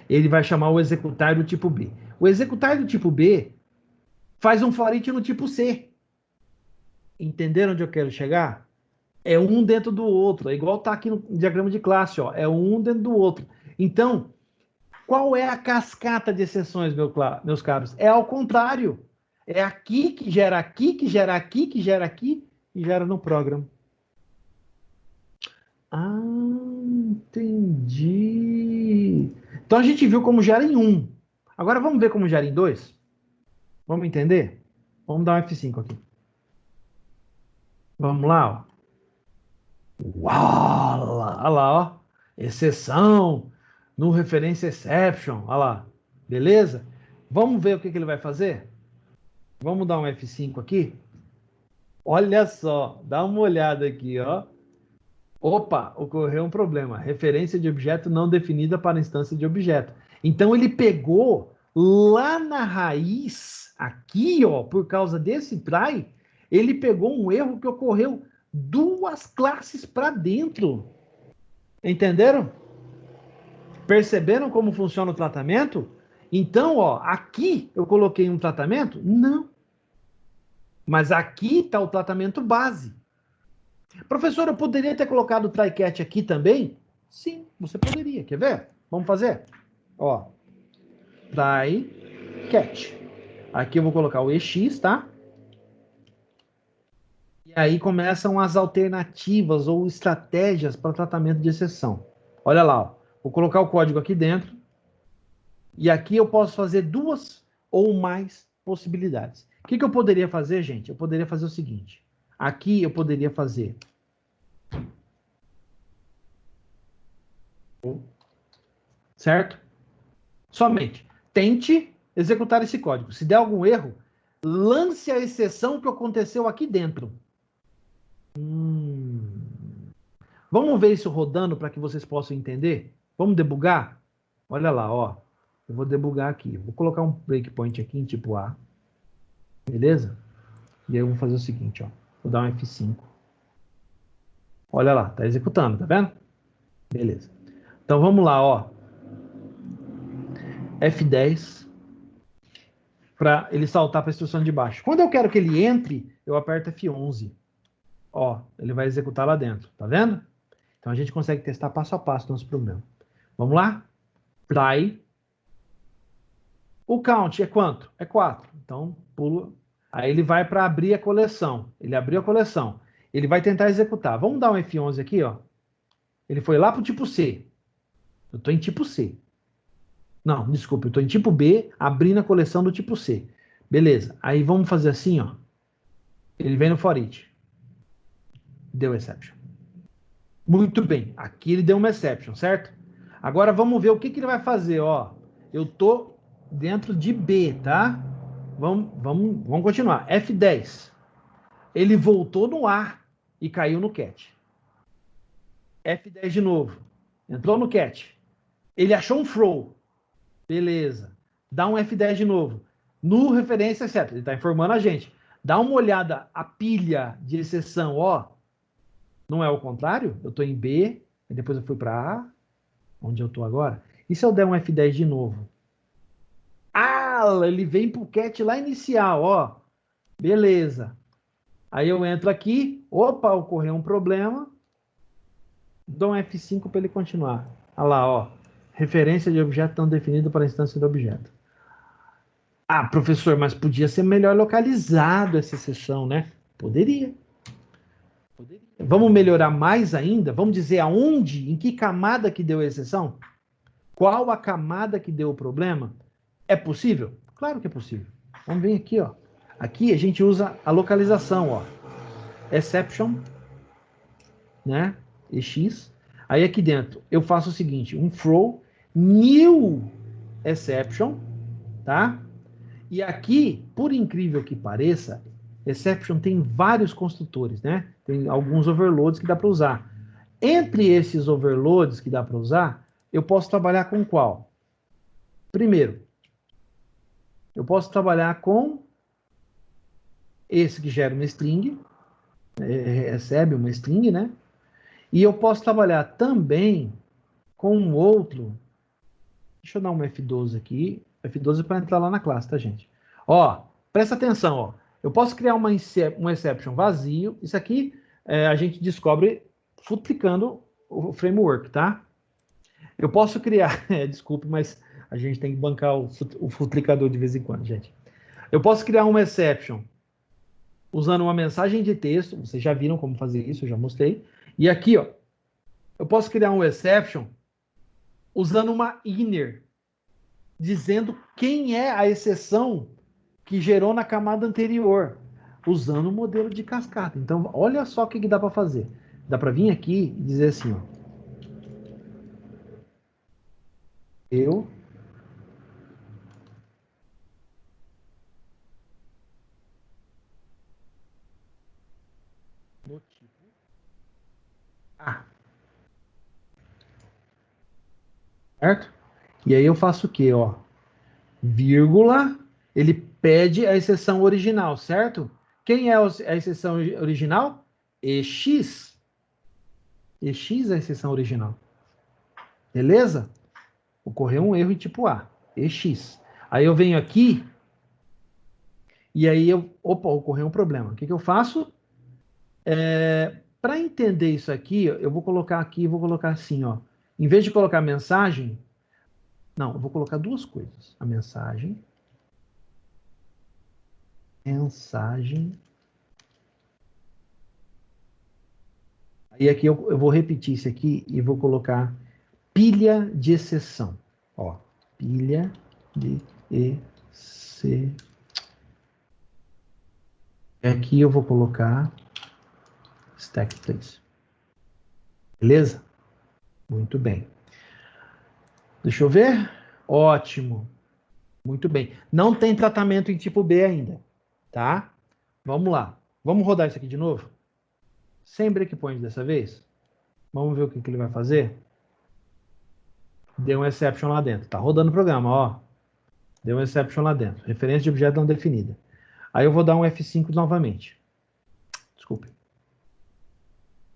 Ele vai chamar o executar do tipo B. O executar do tipo B faz um for each no tipo C. Entenderam onde eu quero chegar? É um dentro do outro. É igual tá aqui no diagrama de classe, ó. É um dentro do outro. Então, qual é a cascata de exceções, meus caros? É ao contrário. É aqui que gera aqui, que gera aqui, que gera aqui e gera no programa. Ah, entendi. Então a gente viu como gera em 1. Agora vamos ver como gera em 2? Vamos entender? Vamos dar um F5 aqui. Vamos lá, ó. Uau! Olha lá, ó. Exceção no referência exception. Olha lá. Beleza? Vamos ver o que ele vai fazer? Vamos dar um F5 aqui? Olha só, dá uma olhada aqui, ó. Opa, ocorreu um problema. Referência de objeto não definida para instância de objeto. Então ele pegou lá na raiz, aqui, ó, por causa desse try, ele pegou um erro que ocorreu 2 classes para dentro. Entenderam? Perceberam como funciona o tratamento? Então, ó, aqui eu coloquei um tratamento? Não. Mas aqui está o tratamento base. Professor, eu poderia ter colocado o try catch aqui também? Sim, você poderia. Quer ver? Vamos fazer? Ó, try catch. Aqui eu vou colocar o EX, tá? E aí começam as alternativas ou estratégias para tratamento de exceção. Olha lá, ó. Vou colocar o código aqui dentro. E aqui eu posso fazer duas ou mais possibilidades. O que eu poderia fazer, gente? Eu poderia fazer o seguinte. Aqui eu poderia fazer... Certo? Somente tente executar esse código. Se der algum erro, lance a exceção que aconteceu aqui dentro. Vamos ver isso rodando para que vocês possam entender? Vamos debugar? Olha lá, ó. Eu vou debugar aqui. Vou colocar um breakpoint aqui em tipo A. Beleza? E aí eu vou fazer o seguinte, ó. Vou dar um F5. Olha lá, tá executando, tá vendo? Beleza. Então vamos lá, ó. F10 para ele saltar para a instrução de baixo. Quando eu quero que ele entre, eu aperto F11. Ó, ele vai executar lá dentro, tá vendo? Então a gente consegue testar passo a passo o nosso problema. Vamos lá? Try. O count é quanto? É 4. Então, pulo. Aí ele vai para abrir a coleção. Ele abriu a coleção. Ele vai tentar executar. Vamos dar um F11 aqui, ó. Ele foi lá para o tipo C. Eu estou em tipo C. Não, desculpa, eu estou em tipo B, abrindo a coleção do tipo C. Beleza. Aí vamos fazer assim, ó. Ele vem no for each. Deu exception. Muito bem. Aqui ele deu uma exception, certo? Agora vamos ver o que ele vai fazer, ó. Eu tô dentro de B, tá? Vamos continuar. F10. Ele voltou no A e caiu no cat. F10 de novo. Entrou no cat. Ele achou um throw. Beleza. Dá um F10 de novo. No referência except. Ele está informando a gente. Dá uma olhada a pilha de exceção, ó. Não é o contrário? Eu estou em B, e depois eu fui para A, onde eu estou agora. E se eu der um F10 de novo? Ah, ele vem para o cat lá inicial, ó. Beleza. Aí eu entro aqui, opa, ocorreu um problema. Dou um F5 para ele continuar. Olha lá, ó. Referência de objeto não definida para a instância do objeto. Ah, professor, mas podia ser melhor localizado essa exceção, né? Poderia. Vamos melhorar mais ainda? Vamos dizer aonde, em que camada que deu a exceção? Qual a camada que deu o problema? É possível? Claro que é possível. Vamos ver aqui, ó. Aqui a gente usa a localização, ó. Exception, né? EX. Aí aqui dentro eu faço o seguinte, um throw new exception, tá? E aqui, por incrível que pareça, exception tem vários construtores, né? Tem alguns overloads que dá para usar. Entre esses overloads que dá para usar, eu posso trabalhar com qual? Primeiro, eu posso trabalhar com esse que gera uma string, recebe uma string, né? E eu posso trabalhar também com um outro. Deixa eu dar um F12 aqui. F12 para entrar lá na classe, tá, gente? Ó, presta atenção, ó. Eu posso criar um exception vazio. Isso aqui a gente descobre futricando o framework, tá? Eu posso criar... desculpe, mas a gente tem que bancar o futricador de vez em quando, gente. Eu posso criar uma exception usando uma mensagem de texto. Vocês já viram como fazer isso, eu já mostrei. E aqui, ó, eu posso criar um exception usando uma inner, dizendo quem é a exceção que gerou na camada anterior, usando o modelo de cascata. Então, olha só o que dá para fazer. Dá para vir aqui e dizer assim, ó. Eu no tipo A. Certo? E aí eu faço o quê, ó? Vírgula, ele pede a exceção original, certo? Quem é a exceção original? EX. EX é a exceção original. Beleza? Ocorreu um erro em tipo A. EX. Aí eu venho aqui e aí opa, ocorreu um problema. O que eu faço? Para entender isso aqui, eu vou colocar aqui, vou colocar assim, ó. Em vez de colocar mensagem, não, eu vou colocar duas coisas. A mensagem E aqui eu vou repetir isso aqui e vou colocar pilha de exceção. Ó, pilha de exceção. Aqui eu vou colocar stack place. Beleza? Muito bem. Deixa eu ver. Ótimo. Muito bem. Não tem tratamento em tipo B ainda, tá? Vamos lá. Vamos rodar isso aqui de novo? Sem breakpoint dessa vez? Vamos ver o que ele vai fazer? Deu um exception lá dentro. Tá rodando o programa, ó. Deu um exception lá dentro. Referência de objeto não definida. Aí eu vou dar um F5 novamente. Desculpe.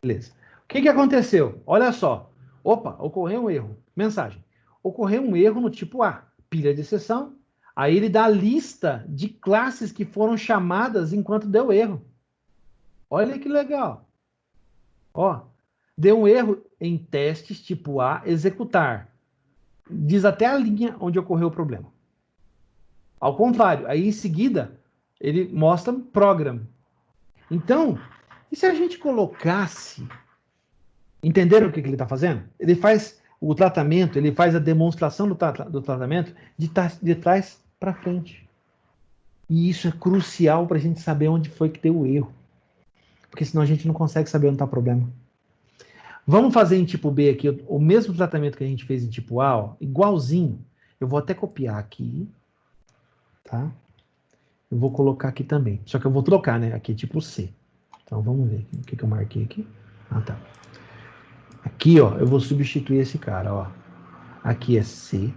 Beleza. O que aconteceu? Olha só. Opa, ocorreu um erro. Mensagem. Ocorreu um erro no tipo A. Pilha de exceção. Aí ele dá a lista de classes que foram chamadas enquanto deu erro. Olha que legal. Ó, deu um erro em testes tipo A, executar. Diz até a linha onde ocorreu o problema. Ao contrário, aí em seguida, ele mostra program. Então, e se a gente colocasse... Entenderam o que ele está fazendo? Ele faz o tratamento, ele faz a demonstração do tratamento de trás para frente. E isso é crucial para a gente saber onde foi que deu o erro. Porque senão a gente não consegue saber onde está o problema. Vamos fazer em tipo B aqui o mesmo tratamento que a gente fez em tipo A, ó, igualzinho. Eu vou até copiar aqui, tá? Eu vou colocar aqui também. Só que eu vou trocar, né? Aqui é tipo C. Então vamos ver o que eu marquei aqui. Ah, tá. Aqui, ó, eu vou substituir esse cara, ó. Aqui é C.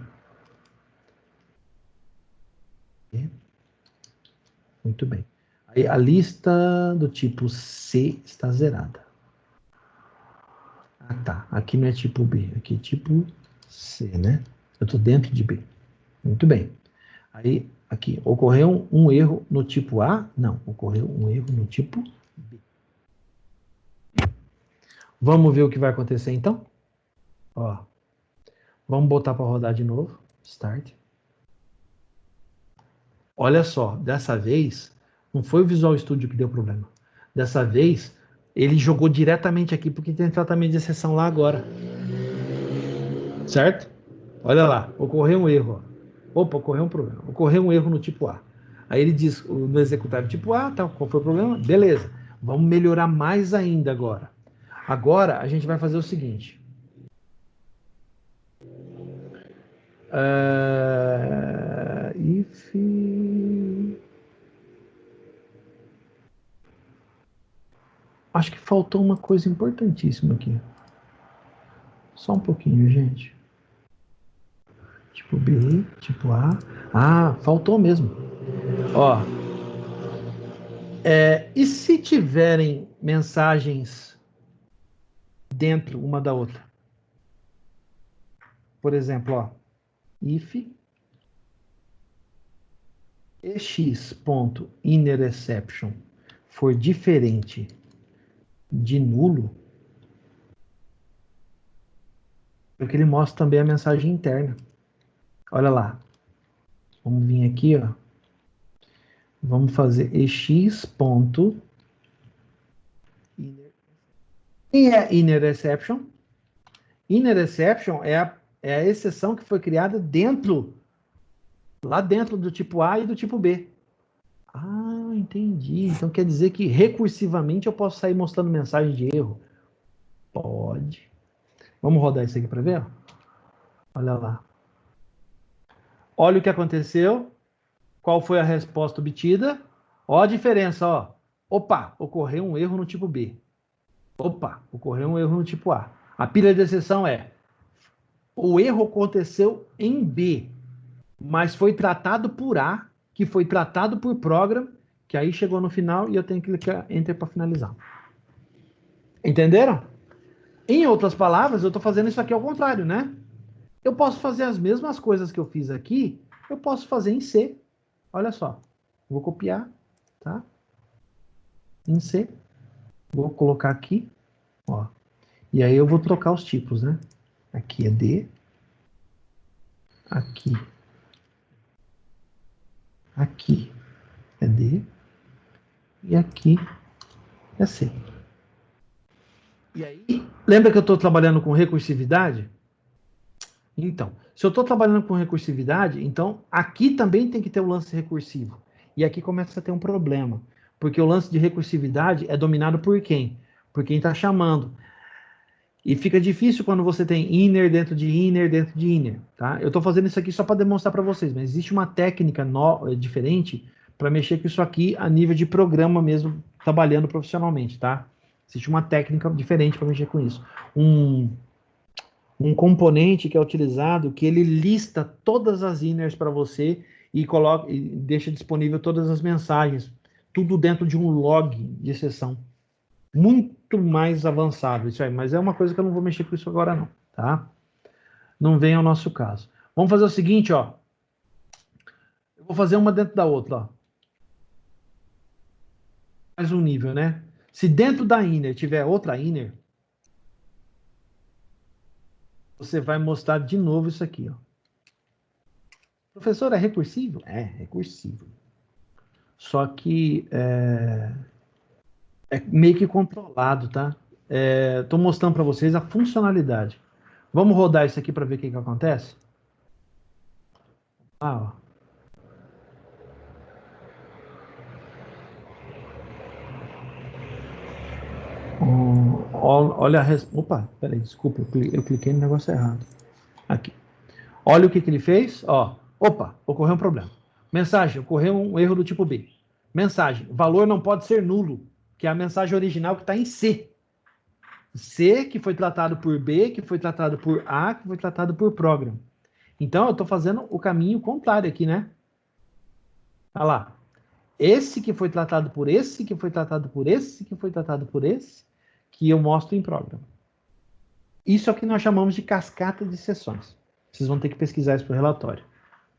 Muito bem. Aí a lista do tipo C está zerada. Ah, tá. Aqui não é tipo B, aqui é tipo C, né? Eu estou dentro de B. Muito bem. Aí, aqui, ocorreu um erro no tipo A? Não, ocorreu um erro no tipo B. Vamos ver o que vai acontecer então? Ó, vamos botar para rodar de novo. Start. Olha só, dessa vez, não foi o Visual Studio que deu problema. Dessa vez, ele jogou diretamente aqui porque tem tratamento de exceção lá agora. Certo? Olha lá, ocorreu um erro. Ó. Opa, ocorreu um problema. Ocorreu um erro no tipo A. Aí ele diz no executável tipo A, tá, qual foi o problema? Beleza. Vamos melhorar mais ainda agora. Agora a gente vai fazer o seguinte. If... Acho que faltou uma coisa importantíssima aqui. Só um pouquinho, gente. Tipo B, tipo A. Ah, faltou mesmo. Ó. E se tiverem mensagens dentro uma da outra? Por exemplo, ó. If x.innerException for diferente de nulo, porque ele mostra também a mensagem interna. Olha lá. Vamos vir aqui, ó. Vamos fazer x. E é innerException? InnerException é a exceção que foi criada lá dentro do tipo A e do tipo B. Ah, entendi. Então quer dizer que recursivamente eu posso sair mostrando mensagem de erro? Pode. Vamos rodar isso aqui para ver? Olha lá. Olha o que aconteceu. Qual foi a resposta obtida? Ó a diferença, ó. Opa, ocorreu um erro no tipo B. Opa, ocorreu um erro no tipo A. A pilha de exceção é: o erro aconteceu em B, mas foi tratado por A, que foi tratado por program, que aí chegou no final e eu tenho que clicar Enter para finalizar. Entenderam? Em outras palavras, eu estou fazendo isso aqui ao contrário, né? Eu posso fazer as mesmas coisas que eu fiz aqui, eu posso fazer em C. Olha só. Vou copiar, tá? Em C. Vou colocar aqui, ó. E aí eu vou trocar os tipos, né? Aqui é D. Aqui. Aqui é D. E aqui é C. E aí, lembra que eu estou trabalhando com recursividade? Então, se eu estou trabalhando com recursividade, então aqui também tem que ter o lance recursivo. E aqui começa a ter um problema. Porque o lance de recursividade é dominado por quem? Por quem está chamando. E fica difícil quando você tem inner dentro de inner dentro de inner, tá? Eu estou fazendo isso aqui só para demonstrar para vocês, mas existe uma técnica diferente para mexer com isso aqui a nível de programa mesmo, trabalhando profissionalmente, tá? Existe uma técnica diferente para mexer com isso. Um componente que é utilizado que ele lista todas as inners para você e coloca e deixa disponível todas as mensagens, tudo dentro de um log de sessão. Muito mais avançado isso aí, mas é uma coisa que eu não vou mexer com isso agora não, tá? Não vem ao nosso caso. Vamos fazer o seguinte, ó. Eu vou fazer uma dentro da outra, ó. Mais um nível, né? Se dentro da inner tiver outra inner, você vai mostrar de novo isso aqui, ó. Professor, é recursivo? É, recursivo. Só que é meio que controlado, tá? Estou mostrando para vocês a funcionalidade. Vamos rodar isso aqui para ver o que acontece? Ah, ó. Olha a Opa, peraí, desculpa, eu cliquei no negócio errado. Aqui. Olha o que ele fez, ó. Opa, ocorreu um problema. Mensagem, ocorreu um erro do tipo B. Mensagem, valor não pode ser nulo, que é a mensagem original que está em C. C, que foi tratado por B, que foi tratado por A, que foi tratado por program. Então, eu estou fazendo o caminho contrário aqui, né? Olha lá. Esse que foi tratado por esse, que foi tratado por esse, que foi tratado por esse, que eu mostro em programa. Isso é o que nós chamamos de cascata de sessões. Vocês vão ter que pesquisar isso para o relatório,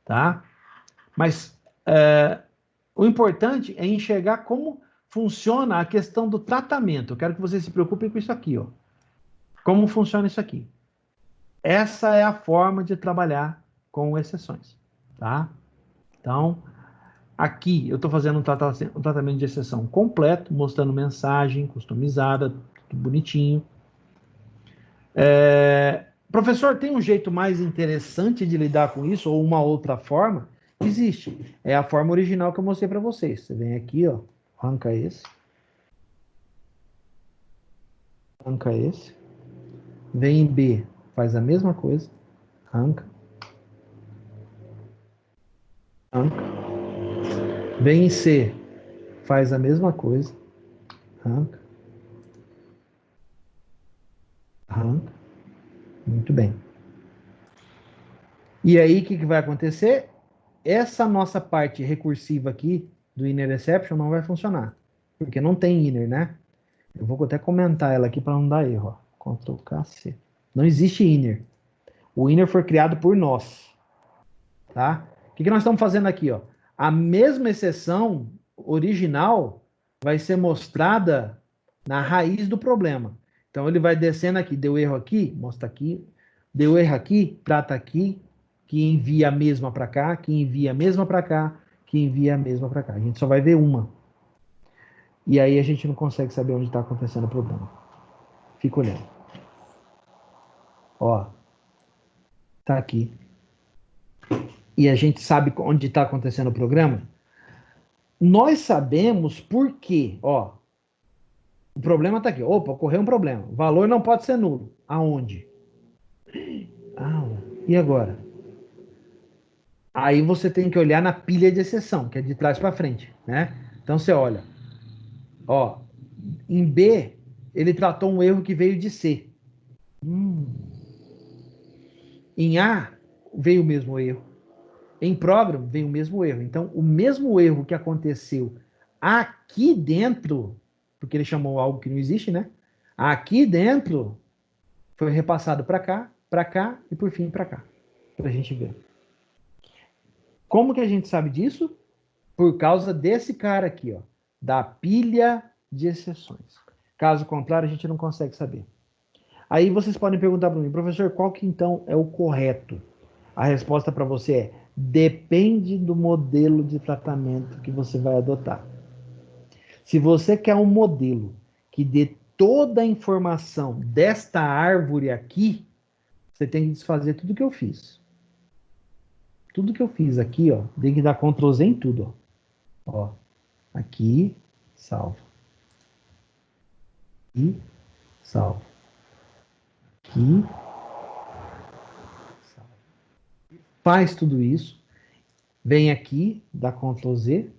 tá? Mas o importante é enxergar como funciona a questão do tratamento. Eu quero que vocês se preocupem com isso aqui, ó. Como funciona isso aqui? Essa é a forma de trabalhar com exceções, tá? Então, aqui eu estou fazendo um tratamento de exceção completo, mostrando mensagem customizada, tudo bonitinho. Professor, tem um jeito mais interessante de lidar com isso, ou uma outra forma? Existe. É a forma original que eu mostrei para vocês. Você vem aqui, ó, arranca esse. Arranca esse. Vem em B, faz a mesma coisa. Arranca. Arranca. Vem em C, faz a mesma coisa. Arranca. Arranca. Muito bem. E aí, o que vai acontecer? Essa nossa parte recursiva aqui do inner exception não vai funcionar. Porque não tem inner, né? Eu vou até comentar ela aqui para não dar erro. Ó. Ctrl K, C. Não existe inner. O inner foi criado por nós. Tá? O que nós estamos fazendo aqui? Ó? A mesma exceção original vai ser mostrada na raiz do problema. Então ele vai descendo aqui, deu erro aqui, mostra aqui, deu erro aqui, trata aqui, que envia a mesma para cá, que envia a mesma para cá, que envia a mesma para cá. A gente só vai ver uma. E aí a gente não consegue saber onde está acontecendo o problema. Fica olhando. Ó, tá aqui. E a gente sabe onde está acontecendo o programa? Nós sabemos por quê. Ó, o problema está aqui. Opa, ocorreu um problema. O valor não pode ser nulo. Aonde? Ah, e agora? Aí você tem que olhar na pilha de exceção, que é de trás para frente, né? Então você olha. Ó, em B, ele tratou um erro que veio de C. Em A, veio o mesmo erro. Em program, veio o mesmo erro. Então, o mesmo erro que aconteceu aqui dentro, porque ele chamou algo que não existe, né? Aqui dentro, foi repassado para cá e por fim para cá. Para a gente ver. Como que a gente sabe disso? Por causa desse cara aqui, ó, da pilha de exceções. Caso contrário, a gente não consegue saber. Aí vocês podem perguntar para mim, professor, qual que então é o correto? A resposta para você é: depende do modelo de tratamento que você vai adotar. Se você quer um modelo que dê toda a informação desta árvore aqui, você tem que desfazer tudo que eu fiz. Tudo que eu fiz aqui, ó, tem que dar Ctrl Z em tudo, ó. Ó, aqui, salvo. Aqui, salvo. Aqui, salvo. Faz tudo isso. Vem aqui, dá Ctrl Z,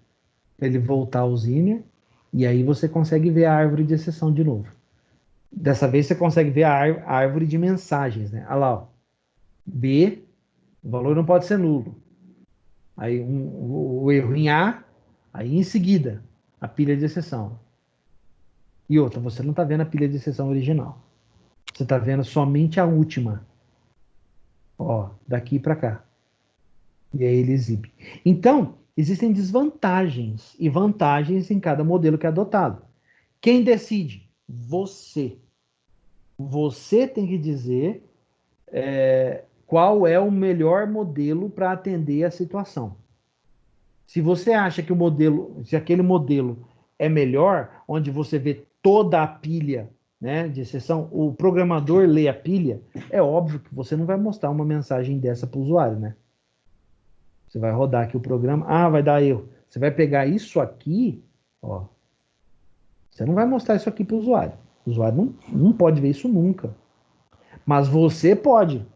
para ele voltar ao Zinner, e aí você consegue ver a árvore de exceção de novo. Dessa vez você consegue ver a árvore de mensagens, né? Olha lá, ó. B, o valor não pode ser nulo. Aí o erro em A, aí em seguida, a pilha de exceção. E outra, você não está vendo a pilha de exceção original. Você está vendo somente a última. Ó, daqui para cá. E aí ele exibe. Então, existem desvantagens e vantagens em cada modelo que é adotado. Quem decide? Você. Você tem que dizer qual é o melhor modelo para atender a situação. Se você acha que o modelo, se aquele modelo é melhor, onde você vê toda a pilha, né, de exceção, o programador lê a pilha, é óbvio que você não vai mostrar uma mensagem dessa para o usuário, né? Você vai rodar aqui o programa, vai dar erro. Você vai pegar isso aqui, ó. Você não vai mostrar isso aqui para o usuário. O usuário não pode ver isso nunca. Mas você pode.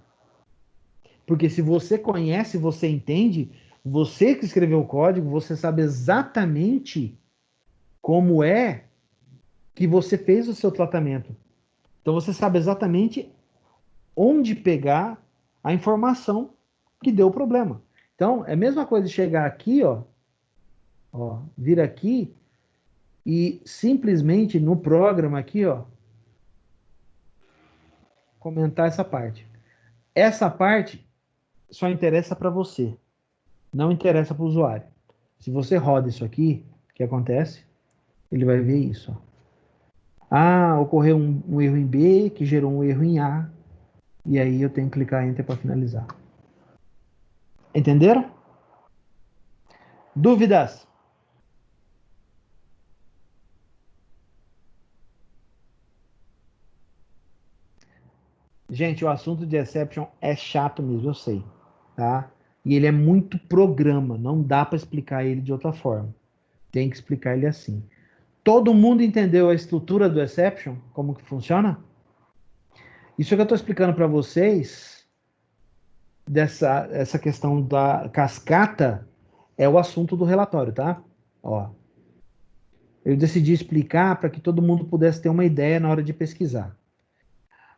Porque se você conhece, você entende, você que escreveu o código, você sabe exatamente como é que você fez o seu tratamento. Então você sabe exatamente onde pegar a informação que deu o problema. Então, é a mesma coisa de chegar aqui, ó, vir aqui e simplesmente no programa aqui, ó, comentar essa parte. Essa parte só interessa para você, não interessa para o usuário. Se você roda isso aqui, o que acontece? Ele vai ver isso, ó. Ocorreu um erro em B, que gerou um erro em A, e aí eu tenho que clicar Enter para finalizar. Entenderam? Dúvidas? Gente, o assunto de exception é chato mesmo, eu sei, tá? E ele é muito programa, não dá para explicar ele de outra forma. Tem que explicar ele assim. Todo mundo entendeu a estrutura do exception? Como que funciona? Isso que eu estou explicando para vocês, essa questão da cascata, é o assunto do relatório, tá? Ó, eu decidi explicar para que todo mundo pudesse ter uma ideia na hora de pesquisar.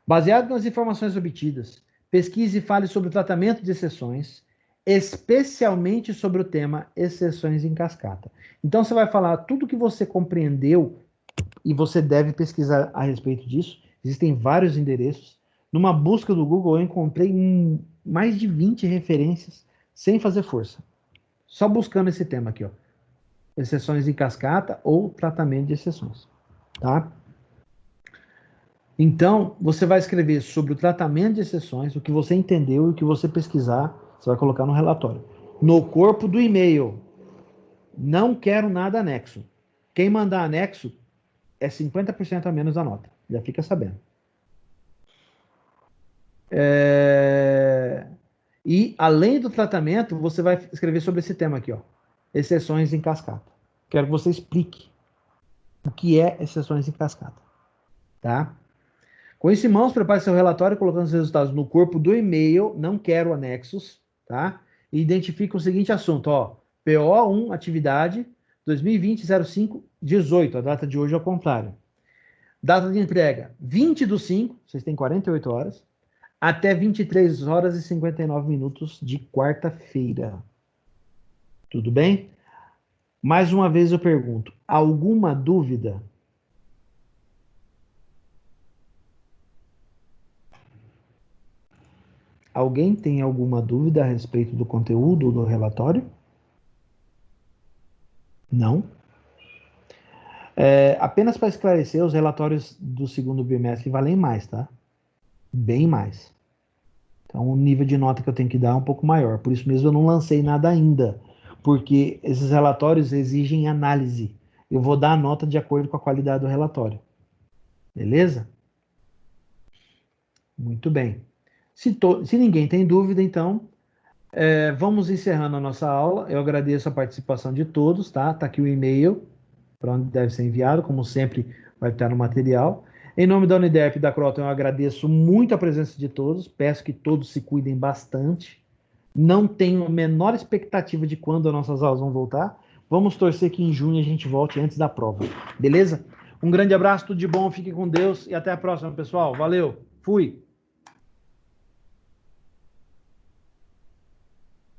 Baseado nas informações obtidas, pesquise e fale sobre o tratamento de exceções, especialmente sobre o tema exceções em cascata. Então você vai falar tudo que você compreendeu e você deve pesquisar a respeito disso. Existem vários endereços. Numa busca do Google eu encontrei mais de 20 referências sem fazer força. Só buscando esse tema aqui, ó. Exceções em cascata ou tratamento de exceções, tá? Então, você vai escrever sobre o tratamento de exceções, o que você entendeu e o que você pesquisar, você vai colocar no relatório. No corpo do e-mail, não quero nada anexo. Quem mandar anexo é 50% a menos da nota. Já fica sabendo. E, além do tratamento, você vai escrever sobre esse tema aqui, ó. Exceções em cascata. Quero que você explique o que é exceções em cascata. Tá? Com isso em mãos, prepare seu relatório colocando os resultados no corpo do e-mail, não quero anexos, tá? E identifique o seguinte assunto, ó, PO1, atividade, 2020-05-18, a data de hoje é ao contrário. Data de entrega, 20/5, vocês têm 48 horas, até 23 horas e 59 minutos de quarta-feira. Tudo bem? Mais uma vez eu pergunto, alguma dúvida? Alguém tem alguma dúvida a respeito do conteúdo do relatório? Não? Apenas para esclarecer, os relatórios do segundo bimestre valem mais, tá? Bem mais. Então, o nível de nota que eu tenho que dar é um pouco maior. Por isso mesmo eu não lancei nada ainda, porque esses relatórios exigem análise. Eu vou dar a nota de acordo com a qualidade do relatório. Beleza? Muito bem. Se ninguém tem dúvida, então, vamos encerrando a nossa aula. Eu agradeço a participação de todos, tá? Tá aqui o e-mail para onde deve ser enviado, como sempre vai estar no material. Em nome da Uniderp e da Croton, eu agradeço muito a presença de todos, peço que todos se cuidem bastante. Não tenho a menor expectativa de quando as nossas aulas vão voltar. Vamos torcer que em junho a gente volte antes da prova. Beleza? Um grande abraço, tudo de bom, fique com Deus e até a próxima, pessoal. Valeu, fui!